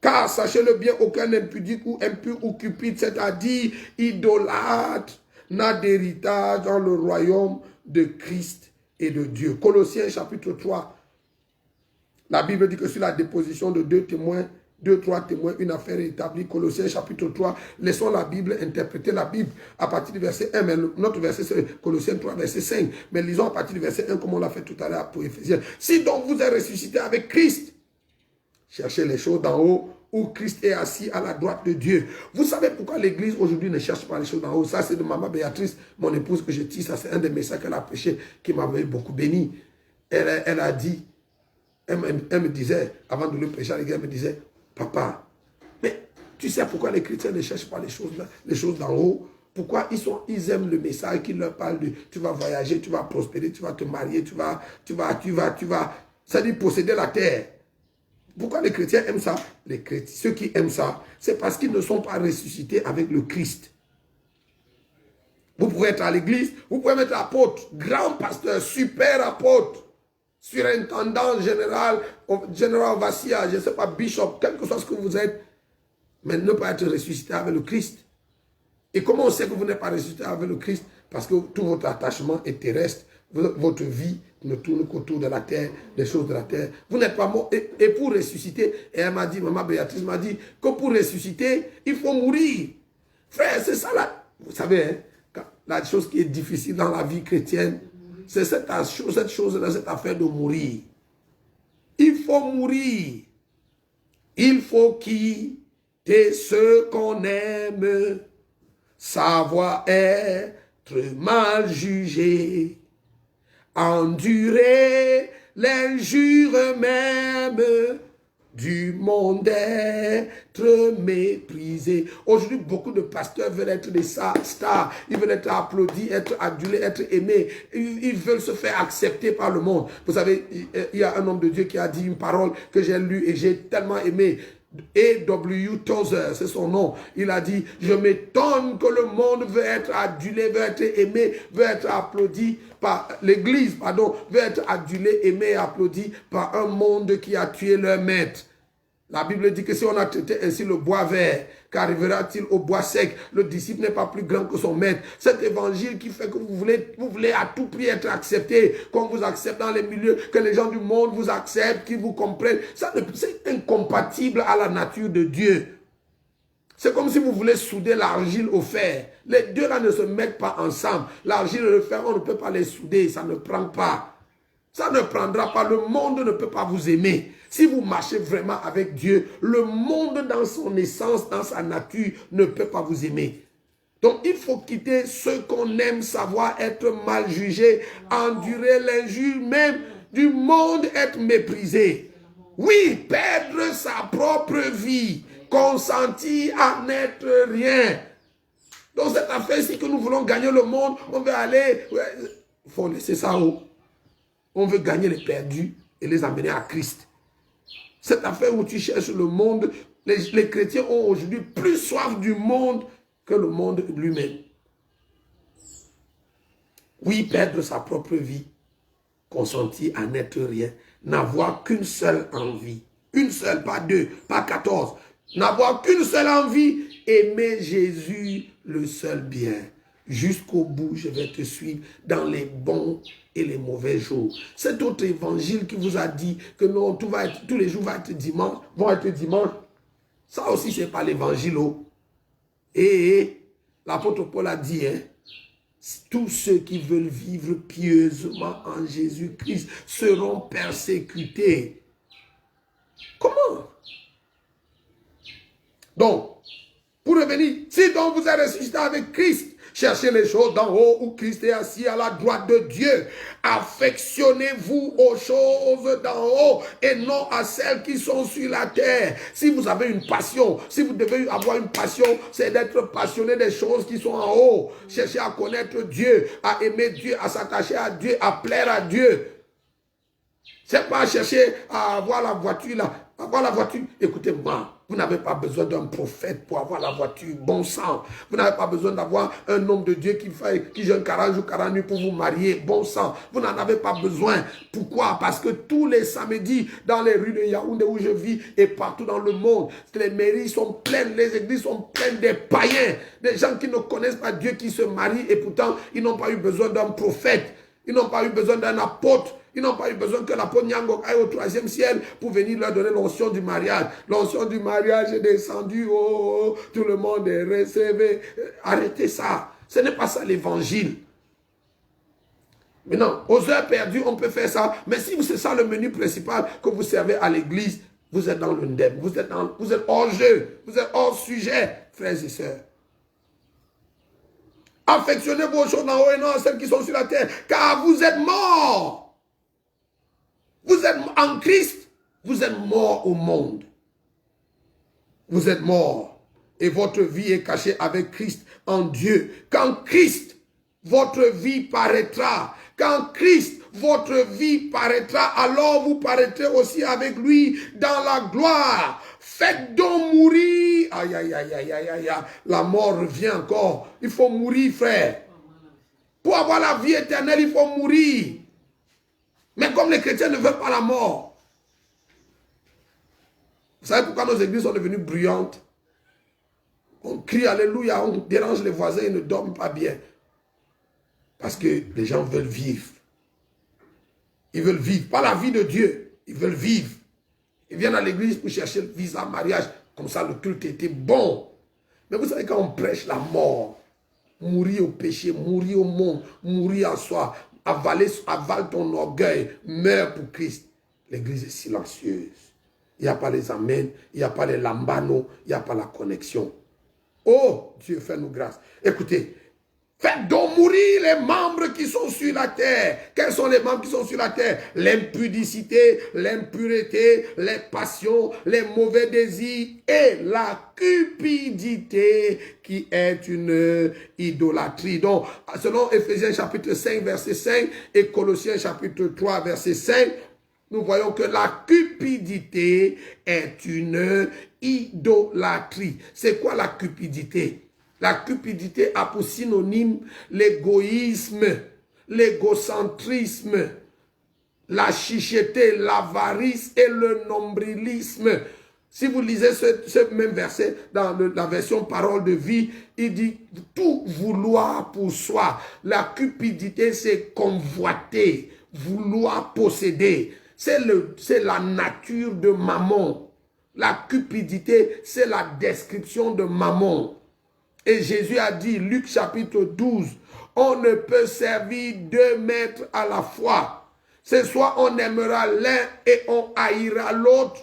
Car, sachez-le bien, aucun impudique ou impur ou cupide, c'est-à-dire idolâtre, n'a d'héritage dans le royaume de Christ et de Dieu. Colossiens chapitre 3, la Bible dit que sur la déposition de trois témoins, une affaire est établie. Colossiens chapitre 3, laissons la Bible interpréter la Bible à partir du verset 1, mais notre verset c'est Colossiens 3, verset 5. Mais lisons à partir du verset 1 comme on l'a fait tout à l'heure pour Éphésiens. Si donc vous êtes ressuscité avec Christ, cherchez les choses d'en haut où Christ est assis à la droite de Dieu. Vous savez pourquoi l'église aujourd'hui ne cherche pas les choses d'en haut? Ça c'est de maman Béatrice, mon épouse que je tisse. Ça c'est un des messages qu'elle a prêché qui m'avait beaucoup béni. Elle a dit, elle me disait, avant de le prêcher à l'église, elle me disait, papa, mais tu sais pourquoi les chrétiens ne cherchent pas les choses d'en haut? Pourquoi ils aiment le message qui leur parle de tu vas voyager, tu vas prospérer, tu vas te marier, tu vas, c'est-à-dire posséder la terre. Pourquoi les chrétiens aiment ça? Ceux qui aiment ça, c'est parce qu'ils ne sont pas ressuscités avec le Christ. Vous pouvez être à l'église, vous pouvez être apôtre, grand pasteur, super apôtre, surintendant général, général overseer, je ne sais pas, bishop, quel que soit ce que vous êtes, mais ne pas être ressuscité avec le Christ. Et comment on sait que vous n'êtes pas ressuscité avec le Christ? Parce que tout votre attachement est terrestre, votre vie ne tourne qu'autour de la terre, des choses de la terre. Vous n'êtes pas mort. Et pour ressusciter, et elle m'a dit, maman Béatrice m'a dit, que pour ressusciter, il faut mourir. Frère, c'est ça là. Vous savez, hein, la chose qui est difficile dans la vie chrétienne, c'est cette chose-là, cette affaire de mourir. Il faut mourir. Il faut quitter ce qu'on aime, savoir être mal jugé, endurer l'injure même du monde, être méprisé. Aujourd'hui, beaucoup de pasteurs veulent être des stars. Ils veulent être applaudis, être adulés, être aimés. Ils veulent se faire accepter par le monde. Vous savez, il y a un homme de Dieu qui a dit une parole que j'ai lue et j'ai tellement aimé. A.W. Tozer, c'est son nom. Il a dit, je m'étonne que le monde veut être adulé, veut être aimé, veut être applaudi par l'église, pardon, veut être adulé, aimé et applaudi par un monde qui a tué leur maître. La Bible dit que si on a traité ainsi le bois vert, qu'arrivera-t-il au bois sec? Le disciple n'est pas plus grand que son maître. Cet évangile qui fait que vous voulez à tout prix être accepté, qu'on vous accepte dans les milieux, que les gens du monde vous acceptent, qu'ils vous comprennent, c'est incompatible à la nature de Dieu. C'est comme si vous voulez souder l'argile au fer. Les deux là ne se mettent pas ensemble. L'argile et le fer, on ne peut pas les souder, ça ne prend pas. Ça ne prendra pas. Le monde ne peut pas vous aimer. Si vous marchez vraiment avec Dieu, le monde dans son essence, dans sa nature, ne peut pas vous aimer. Donc il faut quitter ce qu'on aime, savoir être mal jugé, endurer l'injure même du monde, être méprisé. Oui, perdre sa propre vie, consentir à n'être rien. Donc cette affaire-ci que nous voulons gagner le monde, on veut aller, il faut laisser ça haut. On veut gagner les perdus et les amener à Christ. Cette affaire où tu cherches le monde, les chrétiens ont aujourd'hui plus soif du monde que le monde lui-même. Oui, perdre sa propre vie, consentir à n'être rien, n'avoir qu'une seule envie. Une seule, pas deux, pas 14. N'avoir qu'une seule envie, aimer Jésus, le seul bien. Jusqu'au bout, je vais te suivre dans les bons et les mauvais jours. Cet autre évangile qui vous a dit que non, tous les jours vont être dimanche. Ça aussi, c'est pas l'évangile. Et l'apôtre Paul a dit, hein, tous ceux qui veulent vivre pieusement en Jésus-Christ seront persécutés. Comment? Donc, pour revenir, si donc vous êtes ressuscité avec Christ, cherchez les choses d'en haut où Christ est assis à la droite de Dieu. Affectionnez-vous aux choses d'en haut et non à celles qui sont sur la terre. Si vous avez une passion, si vous devez avoir une passion, c'est d'être passionné des choses qui sont en haut. Cherchez à connaître Dieu, à aimer Dieu, à s'attacher à Dieu, à plaire à Dieu. C'est pas chercher à avoir la voiture là. Avoir la voiture, écoutez-moi, vous n'avez pas besoin d'un prophète pour avoir la voiture, bon sang. Vous n'avez pas besoin d'avoir un homme de Dieu qui jeûne 40 jours, 40 nuits pour vous marier, bon sang. Vous n'en avez pas besoin. Pourquoi? Parce que tous les samedis, dans les rues de Yaoundé où je vis et partout dans le monde, les mairies sont pleines, les églises sont pleines des païens, des gens qui ne connaissent pas Dieu, qui se marient et pourtant, ils n'ont pas eu besoin d'un prophète. Ils n'ont pas eu besoin d'un apôtre. Ils n'ont pas eu besoin que l'apôtre Nyangok aille au 3e ciel pour venir leur donner l'onction du mariage. L'onction du mariage est descendue. Oh, tout le monde est recevé. Arrêtez ça. Ce n'est pas ça l'évangile. Maintenant, aux heures perdues, on peut faire ça. Mais si c'est ça le menu principal que vous servez à l'église, vous êtes dans le ndem. Vous êtes hors jeu. Vous êtes hors sujet, frères et sœurs. Affectionnez-vous aux choses d'en haut et non à celles qui sont sur la terre. Car vous êtes morts. Vous êtes en Christ. Vous êtes morts au monde. Vous êtes morts. Et votre vie est cachée avec Christ en Dieu. Quand Christ, votre vie paraîtra. Quand Christ, votre vie paraîtra, alors vous paraîtrez aussi avec lui dans la gloire. Faites donc mourir. Aïe, aïe, aïe, aïe, aïe, aïe, la mort revient encore. Il faut mourir, frère. Pour avoir la vie éternelle, il faut mourir. Mais comme les chrétiens ne veulent pas la mort, vous savez pourquoi nos églises sont devenues bruyantes? On crie alléluia, on dérange les voisins, ils ne dorment pas bien. Parce que les gens veulent vivre. Ils veulent vivre, pas la vie de Dieu, ils veulent vivre. Ils viennent à l'église pour chercher le visa mariage, comme ça le culte était bon. Mais vous savez, quand on prêche la mort, mourir au péché, mourir au monde, mourir en soi, avale ton orgueil, meurs pour Christ. L'église est silencieuse. Il n'y a pas les amens, il n'y a pas les lambanos, il n'y a pas la connexion. Oh, Dieu, fais-nous grâce. Écoutez, faites donc mourir les membres qui sont sur la terre. Quels sont les membres qui sont sur la terre? L'impudicité, l'impureté, les passions, les mauvais désirs et la cupidité qui est une idolâtrie. Donc, selon Éphésiens chapitre 5, verset 5 et Colossiens chapitre 3, verset 5, nous voyons que la cupidité est une idolâtrie. C'est quoi la cupidité? La cupidité a pour synonyme l'égoïsme, l'égocentrisme, la chicheté, l'avarice et le nombrilisme. Si vous lisez ce même verset dans la version parole de vie, il dit tout vouloir pour soi. La cupidité, c'est convoiter, vouloir posséder. C'est la nature de Mammon. La cupidité, c'est la description de Mammon. Et Jésus a dit, Luc chapitre 12, on ne peut servir deux maîtres à la fois. C'est soit on aimera l'un et on haïra l'autre,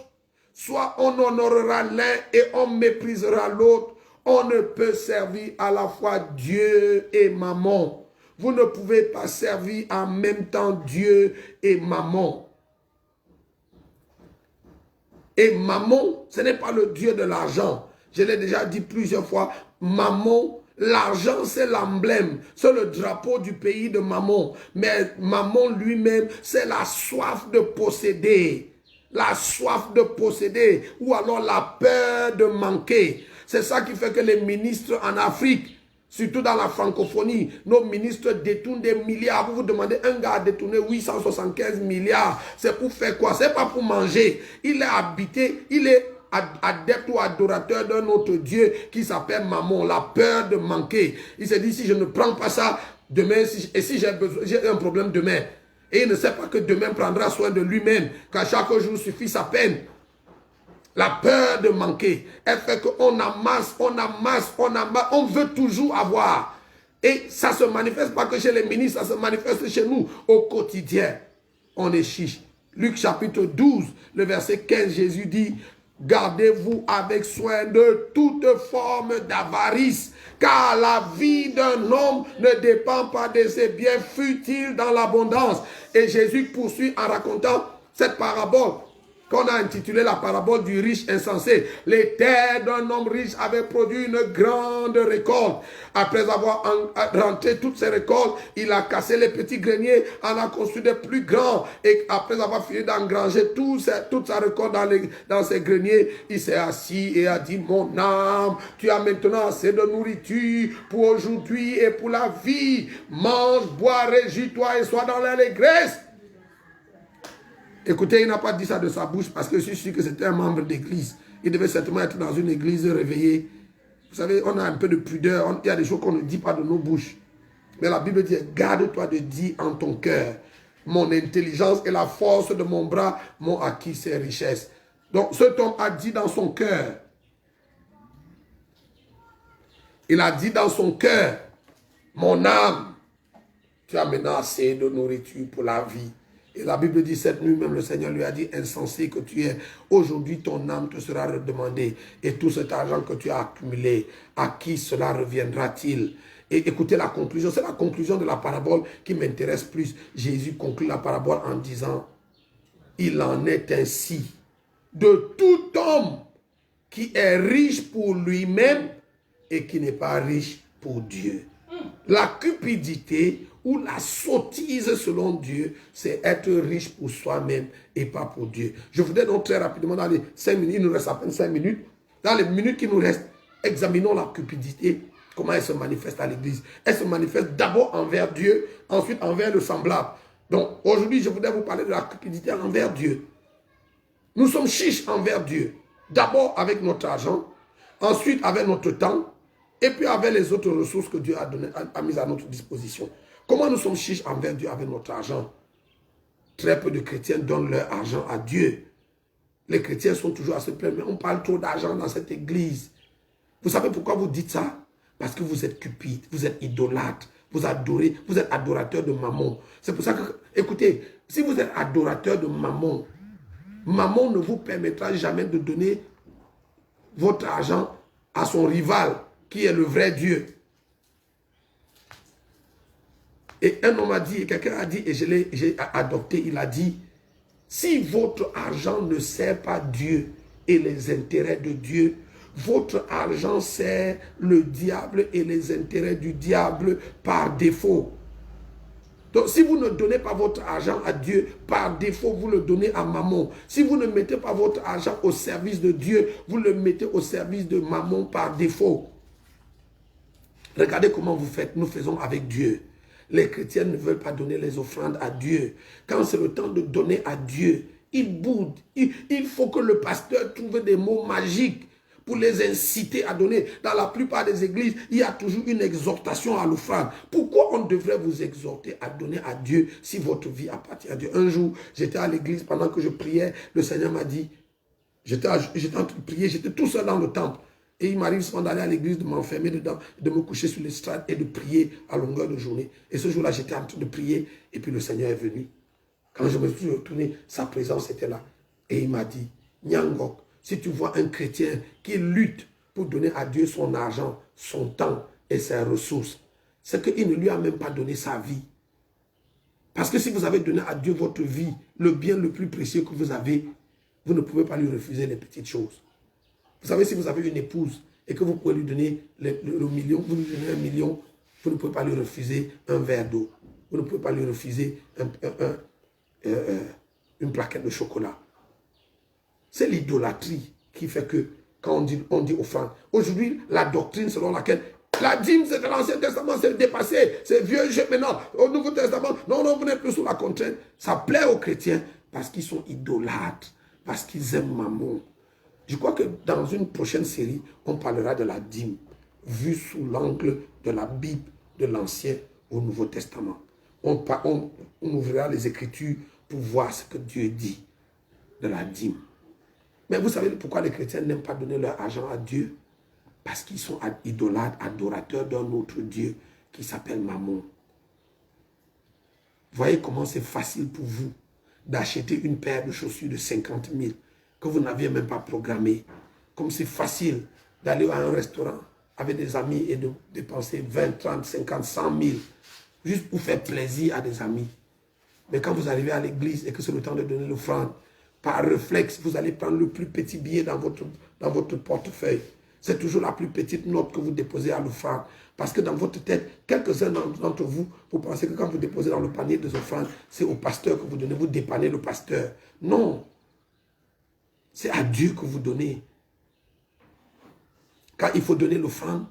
soit on honorera l'un et on méprisera l'autre. On ne peut servir à la fois Dieu et Mammon. Vous ne pouvez pas servir en même temps Dieu et Mammon. Et Mammon, ce n'est pas le Dieu de l'argent. Je l'ai déjà dit plusieurs fois. Mammon, l'argent, c'est l'emblème. C'est le drapeau du pays de Mammon. Mais Mammon lui-même, c'est la soif de posséder. La soif de posséder. Ou alors la peur de manquer. C'est ça qui fait que les ministres en Afrique, surtout dans la francophonie, nos ministres détournent des milliards. Vous vous demandez, un gars a détourné 875 milliards. C'est pour faire quoi? C'est pas pour manger. Il est habité, il est adepte ou adorateur d'un autre Dieu qui s'appelle Mammon. La peur de manquer. Il s'est dit, si je ne prends pas ça, demain, si j'ai un problème demain. Et il ne sait pas que demain prendra soin de lui-même. Qu'à chaque jour suffit sa peine. La peur de manquer, elle fait qu'on amasse, on veut toujours avoir. Et ça ne se manifeste pas que chez les ministres, ça se manifeste chez nous au quotidien. On est chiche. Luc chapitre 12, le verset 15, Jésus dit, gardez-vous avec soin de toute forme d'avarice, car la vie d'un homme ne dépend pas de ses biens futiles dans l'abondance. Et Jésus poursuit en racontant cette parabole qu'on a intitulé la parabole du riche insensé. Les terres d'un homme riche avaient produit une grande récolte. Après avoir rentré toutes ses récoltes, il a cassé les petits greniers, en a construit des plus grands. Et après avoir fini d'engranger toute sa récolte dans ses greniers, il s'est assis et a dit, mon âme, tu as maintenant assez de nourriture pour aujourd'hui et pour la vie. Mange, bois, réjouis-toi et sois dans l'allégresse. Écoutez, il n'a pas dit ça de sa bouche parce que je suis sûr que c'était un membre d'église. Il devait certainement être dans une église réveillée. Vous savez, on a un peu de pudeur. Il y a des choses qu'on ne dit pas de nos bouches. Mais la Bible dit, garde-toi de dire en ton cœur, mon intelligence et la force de mon bras m'ont acquis ces richesses. Donc, cet homme a dit dans son cœur. Il a dit dans son cœur, mon âme, tu as maintenant assez de nourriture pour la vie. Et la Bible dit, cette nuit même, le Seigneur lui a dit, insensé que tu es, aujourd'hui ton âme te sera redemandée. Et tout cet argent que tu as accumulé, à qui cela reviendra-t-il? Et écoutez la conclusion, c'est la conclusion de la parabole qui m'intéresse plus. Jésus conclut la parabole en disant, il en est ainsi de tout homme qui est riche pour lui-même et qui n'est pas riche pour Dieu. La cupidité ou la sottise selon Dieu, c'est être riche pour soi-même et pas pour Dieu. Je voudrais donc très rapidement, dans les 5 minutes, il nous reste à peine 5 minutes, dans les minutes qui nous restent, examinons la cupidité, comment elle se manifeste à l'église. Elle se manifeste d'abord envers Dieu, ensuite envers le semblable. Donc aujourd'hui, je voudrais vous parler de la cupidité envers Dieu. Nous sommes chiches envers Dieu. D'abord avec notre argent, ensuite avec notre temps, et puis avec les autres ressources que Dieu a mises à notre disposition. Comment nous sommes chiches envers Dieu avec notre argent? Très peu de chrétiens donnent leur argent à Dieu. Les chrétiens sont toujours à se plaindre, mais on parle trop d'argent dans cette église. Vous savez pourquoi vous dites ça? Parce que vous êtes cupide, vous êtes idolâtre, vous adorez, vous êtes adorateur de mammon. C'est pour ça que, écoutez, si vous êtes adorateur de mammon, mammon ne vous permettra jamais de donner votre argent à son rival, qui est le vrai Dieu. Et un homme a dit, quelqu'un a dit, et j'ai adopté, il a dit, si votre argent ne sert pas Dieu et les intérêts de Dieu, votre argent sert le diable et les intérêts du diable par défaut. Donc, si vous ne donnez pas votre argent à Dieu, par défaut, vous le donnez à Mammon. Si vous ne mettez pas votre argent au service de Dieu, vous le mettez au service de Mammon par défaut. Regardez comment vous faites, nous faisons avec Dieu. Les chrétiens ne veulent pas donner les offrandes à Dieu. Quand c'est le temps de donner à Dieu, ils boudent. Il faut que le pasteur trouve des mots magiques pour les inciter à donner. Dans la plupart des églises, il y a toujours une exhortation à l'offrande. Pourquoi on devrait vous exhorter à donner à Dieu si votre vie appartient à Dieu? Un jour, j'étais à l'église pendant que je priais. Le Seigneur m'a dit, j'étais en train de prier, j'étais tout seul dans le temple. Et il m'arrive souvent d'aller à l'église, de m'enfermer dedans, de me coucher sur l'estrade et de prier à longueur de journée. Et ce jour-là, j'étais en train de prier et puis le Seigneur est venu. Quand je me suis retourné, sa présence était là. Et il m'a dit, Nyangok, si tu vois un chrétien qui lutte pour donner à Dieu son argent, son temps et ses ressources, c'est qu'il ne lui a même pas donné sa vie. Parce que si vous avez donné à Dieu votre vie, le bien le plus précieux que vous avez, vous ne pouvez pas lui refuser les petites choses. Vous savez, si vous avez une épouse et que vous pouvez lui donner le million, vous lui donnez 1 million, vous ne pouvez pas lui refuser un verre d'eau. Vous ne pouvez pas lui refuser une plaquette de chocolat. C'est l'idolâtrie qui fait que quand on dit offrande. Aujourd'hui, la doctrine selon laquelle la dîme, c'est de l'Ancien Testament, c'est dépassé, c'est vieux jeu maintenant. Au Nouveau Testament, non, vous n'êtes plus sous la contrainte. Ça plaît aux chrétiens parce qu'ils sont idolâtres, parce qu'ils aiment Mammon. Je crois que dans une prochaine série, on parlera de la dîme, vue sous l'angle de la Bible, de l'Ancien au Nouveau Testament. On ouvrira les Écritures pour voir ce que Dieu dit de la dîme. Mais vous savez pourquoi les chrétiens n'aiment pas donner leur argent à Dieu? Parce qu'ils sont idolâtres, adorateurs d'un autre Dieu qui s'appelle Mammon. Voyez comment c'est facile pour vous d'acheter une paire de chaussures de 50 000 que vous n'aviez même pas programmé. Comme c'est facile d'aller à un restaurant avec des amis et de dépenser 20, 30, 50, 100 000 juste pour faire plaisir à des amis. Mais quand vous arrivez à l'église et que c'est le temps de donner l'offrande, par réflexe, vous allez prendre le plus petit billet dans votre portefeuille. C'est toujours la plus petite note que vous déposez à l'offrande. Parce que dans votre tête, quelques-uns d'entre vous, vous pensez que quand vous déposez dans le panier des offrandes, c'est au pasteur que vous donnez, vous dépannez le pasteur. Non. C'est à Dieu que vous donnez. Quand il faut donner l'offrande,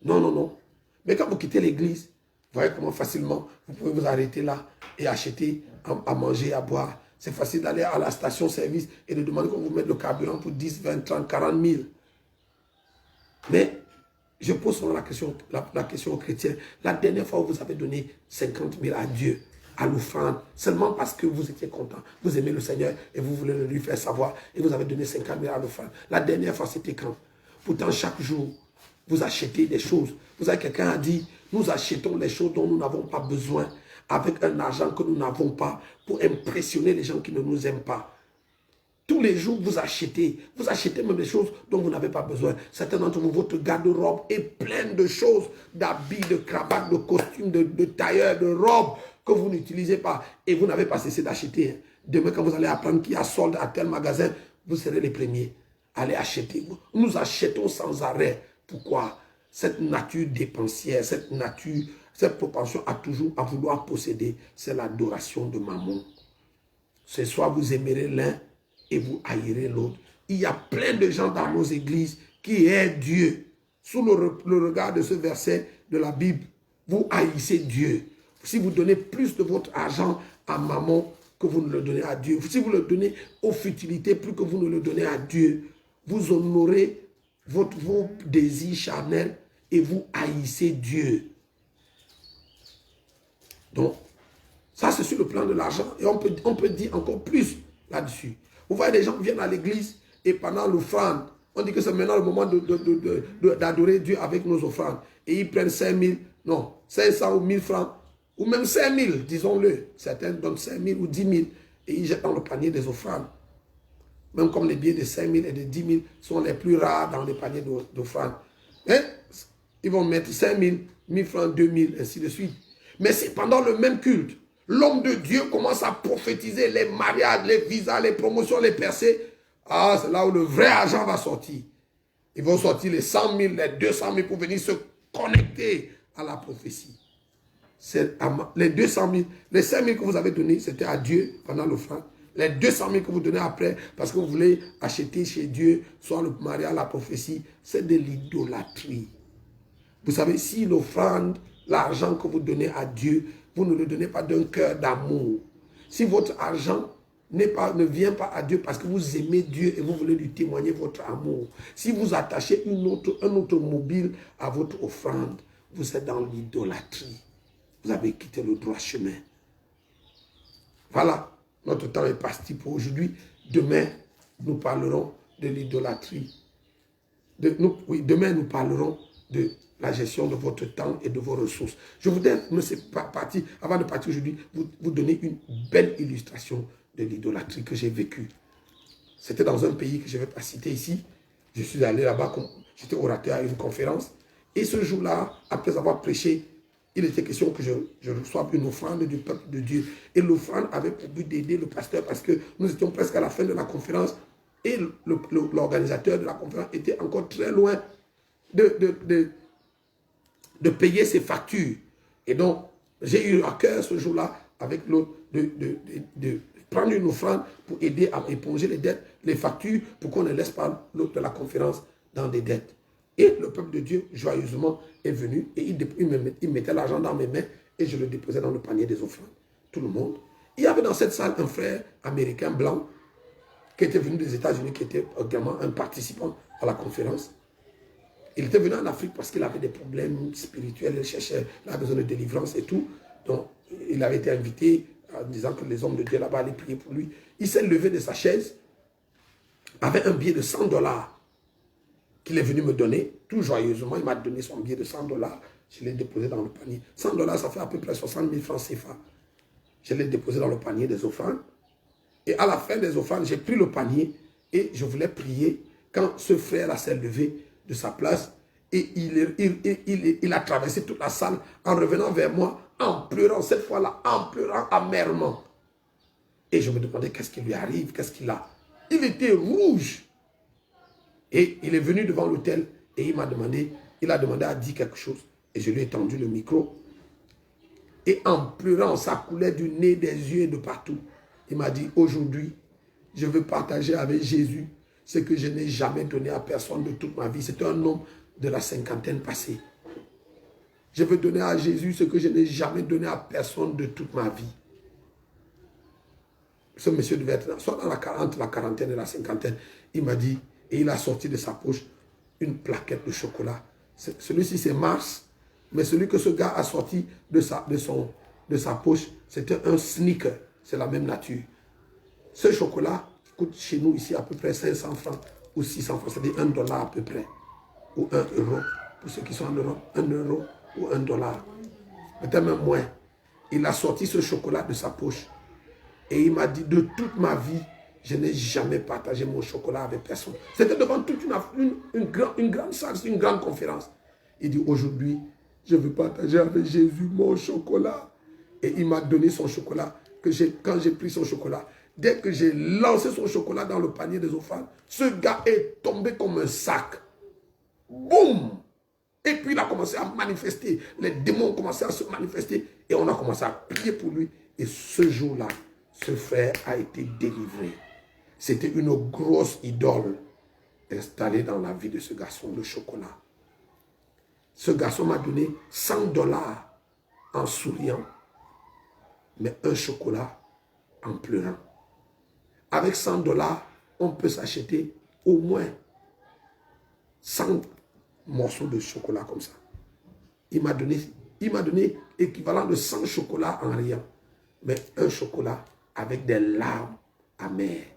non. Mais quand vous quittez l'église, vous voyez comment facilement vous pouvez vous arrêter là et acheter à manger, à boire. C'est facile d'aller à la station-service et de demander qu'on vous mette le carburant pour 10, 20, 30, 40 000. Mais je pose souvent la question aux chrétiens. La dernière fois où vous avez donné 50 000 à Dieu, à l'offrande, seulement parce que vous étiez content, vous aimez le Seigneur et vous voulez le lui faire savoir et vous avez donné 50 000 à l'offrande. La dernière fois, c'était quand? Pourtant, chaque jour, vous achetez des choses. Vous savez, quelqu'un a dit, nous achetons les choses dont nous n'avons pas besoin avec un argent que nous n'avons pas pour impressionner les gens qui ne nous aiment pas. Tous les jours, vous achetez même des choses dont vous n'avez pas besoin. Certains d'entre vous, votre garde-robe est pleine de choses, d'habits, de cravates, de costumes, de tailleurs, de robes que vous n'utilisez pas. Et vous n'avez pas cessé d'acheter. Demain, quand vous allez apprendre qu'il y a solde à tel magasin, vous serez les premiers. Allez acheter. Nous achetons sans arrêt. Pourquoi? Cette nature dépensière, cette nature cette propension à toujours à vouloir posséder, c'est l'adoration de Mammon. Ce soir, vous aimerez l'un et vous haïrez l'autre. Il y a plein de gens dans nos églises qui aiment Dieu. Sous le regard de ce verset de la Bible, vous haïssez Dieu. Si vous donnez plus de votre argent à Mammon que vous ne le donnez à Dieu, si vous le donnez aux futilités plus que vous ne le donnez à Dieu, vous honorez vos désirs charnels et vous haïssez Dieu. Donc, ça c'est sur le plan de l'argent. Et on peut dire encore plus là-dessus. Vous voyez, les gens viennent à l'église et pendant l'offrande, on dit que c'est maintenant le moment d'adorer Dieu avec nos offrandes. Et ils prennent 5 000, non, 500 ou 1000 francs, ou même 5 000, disons-le. Certains donnent 5 000 ou 10 000 et ils jettent dans le panier des offrandes. Même comme les billets de 5 000 et de 10 000 sont les plus rares dans les paniers d'offrandes. Ils vont mettre 5 000, 1000 francs, 2 000, ainsi de suite. Mais c'est pendant le même culte. L'homme de Dieu commence à prophétiser les mariages, les visas, les promotions, les percées. Ah, c'est là où le vrai argent va sortir. Ils vont sortir les 100 000, les 200 000 pour venir se connecter à la prophétie. Les 200 000, les 5 000 que vous avez donnés, c'était à Dieu pendant l'offrande. Les 200 000 que vous donnez après, parce que vous voulez acheter chez Dieu, soit le mariage, la prophétie, c'est de l'idolâtrie. Vous savez, si l'offrande, l'argent que vous donnez à Dieu, vous ne le donnez pas d'un cœur d'amour. Si votre argent ne vient pas à Dieu parce que vous aimez Dieu et vous voulez lui témoigner votre amour. Si vous attachez un autre mobile à votre offrande, vous êtes dans l'idolâtrie. Vous avez quitté le droit chemin. Voilà, notre temps est parti pour aujourd'hui. Demain, nous parlerons de l'idolâtrie. Demain, nous parlerons de la gestion de votre temps et de vos ressources. Je voudrais, avant de partir aujourd'hui, vous donner une belle illustration de l'idolâtrie que j'ai vécue. C'était dans un pays que je ne vais pas citer ici. Je suis allé là-bas, j'étais orateur à une conférence. Et ce jour-là, après avoir prêché, il était question que je reçoive une offrande du peuple de Dieu. Et l'offrande avait pour but d'aider le pasteur parce que nous étions presque à la fin de la conférence et l'organisateur de la conférence était encore très loin de payer ses factures. Et donc, j'ai eu à cœur ce jour-là, avec l'autre, de prendre une offrande pour aider à éponger les dettes, les factures, pour qu'on ne laisse pas l'autre de la conférence dans des dettes. Et le peuple de Dieu, joyeusement, est venu et il mettait l'argent dans mes mains et je le déposais dans le panier des offrandes. Tout le monde. Il y avait dans cette salle un frère américain blanc qui était venu des États-Unis, qui était également un participant à la conférence. Il était venu en Afrique parce qu'il avait des problèmes spirituels, il avait besoin de délivrance et tout. Donc, il avait été invité en disant que les hommes de Dieu là-bas allaient prier pour lui. Il s'est levé de sa chaise, avait un billet de $100 qu'il est venu me donner. Tout joyeusement, il m'a donné son billet de $100. Je l'ai déposé dans le panier. $100, ça fait à peu près 60 000 francs CFA. Je l'ai déposé dans le panier des offrandes. Et à la fin des offrandes, j'ai pris le panier et je voulais prier quand ce frère s'est levé de sa place et il a traversé toute la salle en revenant vers moi, en pleurant, cette fois-là, en pleurant amèrement. Et je me demandais qu'est-ce qui lui arrive, qu'est-ce qu'il a. Il était rouge. Et il est venu devant l'autel et il a demandé à dire quelque chose. Et je lui ai tendu le micro. Et en pleurant, ça coulait du nez, des yeux et de partout. Il m'a dit, aujourd'hui, je veux partager avec Jésus ce que je n'ai jamais donné à personne de toute ma vie. C'était un homme de la cinquantaine passée. Je veux donner à Jésus ce que je n'ai jamais donné à personne de toute ma vie. Ce monsieur devait être soit entre la quarantaine et la cinquantaine. Il m'a dit, et il a sorti de sa poche une plaquette de chocolat. Celui-ci, c'est Mars. Mais celui que ce gars a sorti de sa poche, c'était un sneaker. C'est la même nature. Ce chocolat coûte chez nous ici à peu près 500 francs ou 600 francs. C'est-à-dire $1 à peu près. Ou 1 euro. Pour ceux qui sont en Europe, 1 euro ou $1. Peut-être même moins. Il a sorti ce chocolat de sa poche. Et il m'a dit, de toute ma vie, je n'ai jamais partagé mon chocolat avec personne. C'était devant toute une grande salle, une grande conférence. Il dit, aujourd'hui, je veux partager avec Jésus mon chocolat. Et il m'a donné son chocolat. Quand j'ai pris son chocolat, dès que j'ai lancé son chocolat dans le panier des offrandes, ce gars est tombé comme un sac. Boum! Et puis il a commencé à manifester. Les démons ont commencé à se manifester. Et on a commencé à prier pour lui. Et ce jour-là, ce frère a été délivré. C'était une grosse idole installée dans la vie de ce garçon, le chocolat. Ce garçon m'a donné $100 en souriant, mais un chocolat en pleurant. Avec $100, on peut s'acheter au moins 100 morceaux de chocolat comme ça. Il m'a donné équivalent de 100 chocolats en riant, mais un chocolat avec des larmes amères.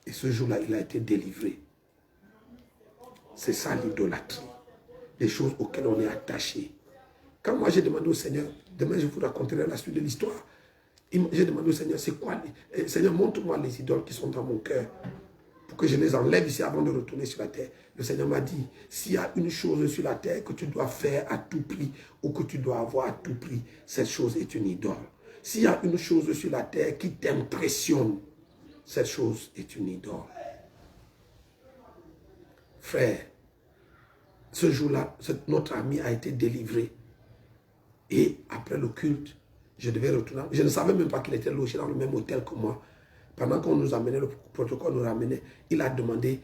Et ce jour-là, il a été délivré. C'est ça l'idolâtrie. Les choses auxquelles on est attaché. Quand moi j'ai demandé au Seigneur, demain je vous raconterai la suite de l'histoire. J'ai demandé au Seigneur, c'est quoi? Seigneur, montre-moi les idoles qui sont dans mon cœur, pour que je les enlève ici avant de retourner sur la terre. Le Seigneur m'a dit, s'il y a une chose sur la terre que tu dois faire à tout prix, ou que tu dois avoir à tout prix, cette chose est une idole. S'il y a une chose sur la terre qui t'impressionne, cette chose est une idole. Frère, ce jour-là, notre ami a été délivré. Et après le culte, je devais retourner. Je ne savais même pas qu'il était logé dans le même hôtel que moi. Pendant qu'on nous amenait, le protocole nous ramenait, il m'a demandé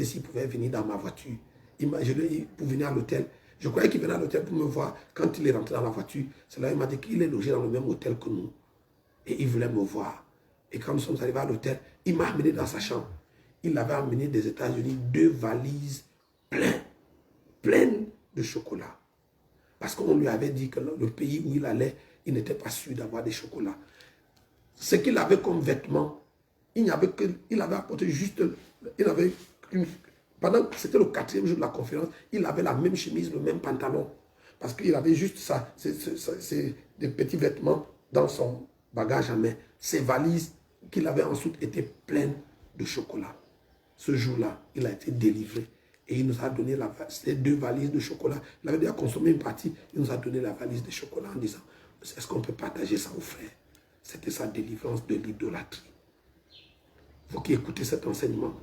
s'il pouvait venir dans ma voiture. Je lui ai dit pour venir à l'hôtel. Je croyais qu'il venait à l'hôtel pour me voir. Quand il est rentré dans la voiture, c'est là qu'il m'a dit qu'il est logé dans le même hôtel que nous. Et il voulait me voir. Et quand nous sommes arrivés à l'hôtel, il m'a amené dans sa chambre. Il avait amené des États-Unis 2 valises pleines de chocolat. Parce qu'on lui avait dit que le pays où il allait, il n'était pas sûr d'avoir des chocolats. Ce qu'il avait comme vêtements, il avait apporté juste, pendant que c'était le 4e jour de la conférence, il avait la même chemise, le même pantalon. Parce qu'il avait juste ça, c'est des petits vêtements dans son bagage à main. Ses valises qu'il avait ensuite étaient pleines de chocolat. Ce jour-là, il a été délivré. Et il nous a donné ces 2 valises de chocolat. Il avait déjà consommé une partie. Il nous a donné la valise de chocolat en disant, est-ce qu'on peut partager ça aux frères? C'était sa délivrance de l'idolâtrie. Vous qui écoutez cet enseignement,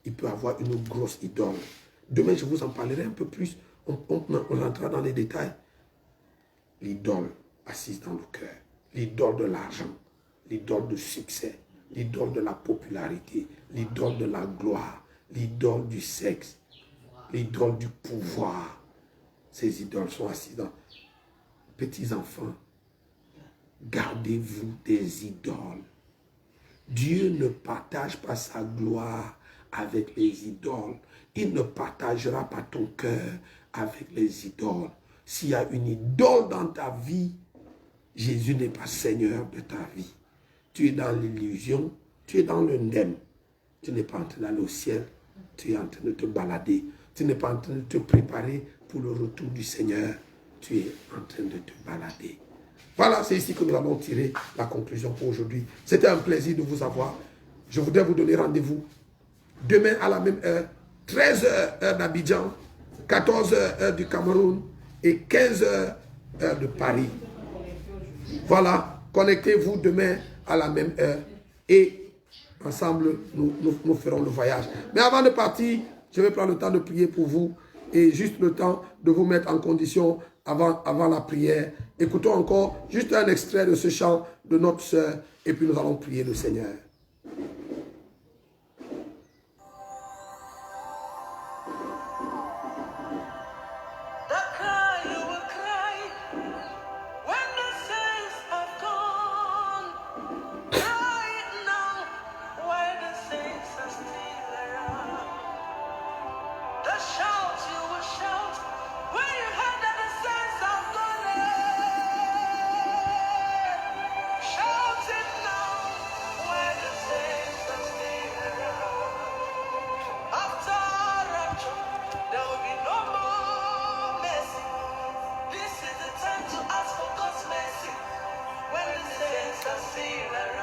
il peut avoir une grosse idole. Demain, je vous en parlerai un peu plus. On rentrera dans les détails. L'idole assise dans le cœur. L'idole de l'argent. L'idole du succès. L'idole de la popularité. L'idole de la gloire. L'idole du sexe. L'idole du pouvoir. Ces idoles sont assises dans... Petits enfants, gardez-vous des idoles. Dieu ne partage pas sa gloire avec les idoles. Il ne partagera pas ton cœur avec les idoles. S'il y a une idole dans ta vie, Jésus n'est pas Seigneur de ta vie. Tu es dans l'illusion, tu es dans le nem. Tu n'es pas en train d'aller au ciel, tu es en train de te balader. Tu n'es pas en train de te préparer pour le retour du Seigneur. Tu es en train de te balader. Voilà, c'est ici que nous allons tirer la conclusion pour aujourd'hui. C'était un plaisir de vous avoir. Je voudrais vous donner rendez-vous demain à la même heure, 13h heure d'Abidjan, 14h heure du Cameroun et 15h heure de Paris. Voilà, connectez-vous demain à la même heure et ensemble, nous ferons le voyage. Mais avant de partir, je vais prendre le temps de prier pour vous et juste le temps de vous mettre en condition avant la prière. Écoutons encore juste un extrait de ce chant de notre sœur et puis nous allons prier le Seigneur.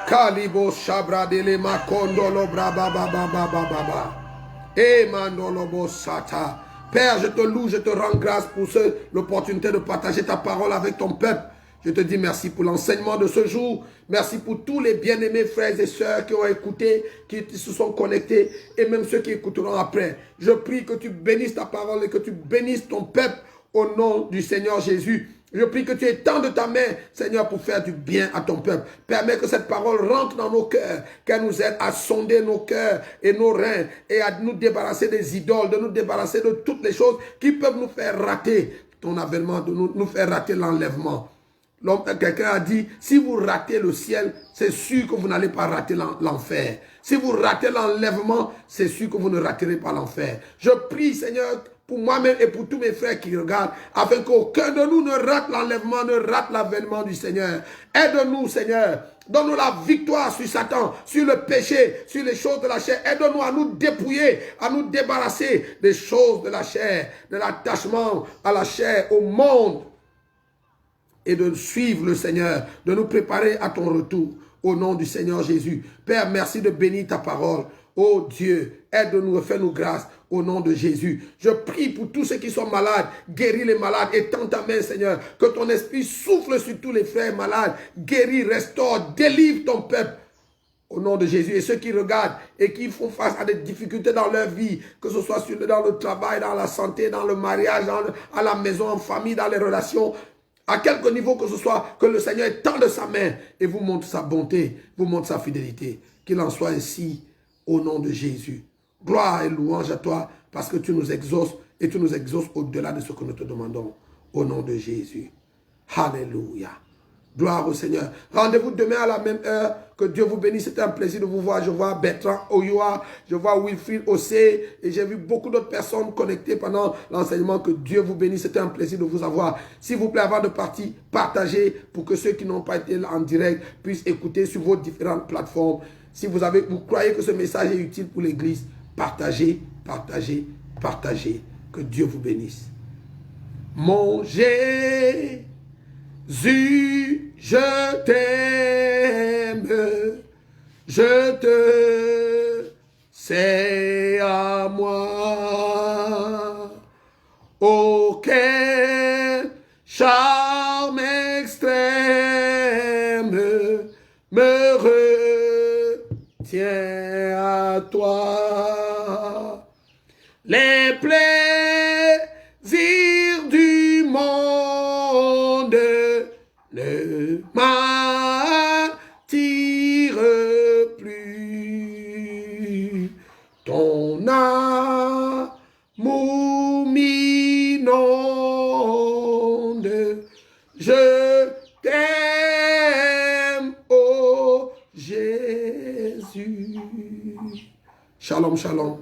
Kalibo shabra dele makondolo braba baba baba baba. E mandolo sata. Père, je te loue, je te rends grâce pour l'opportunité de partager ta parole avec ton peuple. Je te dis merci pour l'enseignement de ce jour. Merci pour tous les bien-aimés frères et sœurs qui ont écouté, qui se sont connectés et même ceux qui écouteront après. Je prie que tu bénisses ta parole et que tu bénisses ton peuple au nom du Seigneur Jésus. Je prie que tu étendes ta main, Seigneur, pour faire du bien à ton peuple. Permets que cette parole rentre dans nos cœurs, qu'elle nous aide à sonder nos cœurs et nos reins et à nous débarrasser des idoles, de nous débarrasser de toutes les choses qui peuvent nous faire rater ton avènement, de nous faire rater l'enlèvement. Quelqu'un a dit, si vous ratez le ciel, c'est sûr que vous n'allez pas rater l'enfer. Si vous ratez l'enlèvement, c'est sûr que vous ne raterez pas l'enfer. Je prie, Seigneur, pour moi-même et pour tous mes frères qui regardent, afin qu'aucun de nous ne rate l'enlèvement, ne rate l'avènement du Seigneur. Aide-nous, Seigneur. Donne-nous la victoire sur Satan, sur le péché, sur les choses de la chair. Aide-nous à nous dépouiller, à nous débarrasser des choses de la chair, de l'attachement à la chair, au monde. Et de suivre le Seigneur, de nous préparer à ton retour. Au nom du Seigneur Jésus. Père, merci de bénir ta parole. Oh Dieu, aide-nous et fais-nous grâce au nom de Jésus. Je prie pour tous ceux qui sont malades. Guéris les malades et tends ta main, Seigneur. Que ton esprit souffle sur tous les frères malades. Guéris, restaure, délivre ton peuple. Au nom de Jésus. Et ceux qui regardent et qui font face à des difficultés dans leur vie, que ce soit dans le travail, dans la santé, dans le mariage, à la maison, en famille, dans les relations, à quelque niveau que ce soit, que le Seigneur étende sa main et vous montre sa bonté, vous montre sa fidélité. Qu'il en soit ainsi au nom de Jésus. Gloire et louange à toi parce que tu nous exauces et tu nous exauces au-delà de ce que nous te demandons. Au nom de Jésus. Alléluia. Gloire au Seigneur. Rendez-vous demain à la même heure. Que Dieu vous bénisse. C'était un plaisir de vous voir. Je vois Bertrand Oyoa. Je vois Wilfried Ossé. Et j'ai vu beaucoup d'autres personnes connectées pendant l'enseignement. Que Dieu vous bénisse. C'était un plaisir de vous avoir. S'il vous plaît, avant de partir, partagez pour que ceux qui n'ont pas été en direct puissent écouter sur vos différentes plateformes. Si vous croyez que ce message est utile pour l'Église, partagez, partagez, partagez. Que Dieu vous bénisse. Mon Jésus, je t'aime, je te sais à moi. Oh, quel charme extrême me retient à toi. Les plaisirs du monde ne m'attire plus. Ton amour m'inonde. Je t'aime, oh Jésus. Shalom, shalom.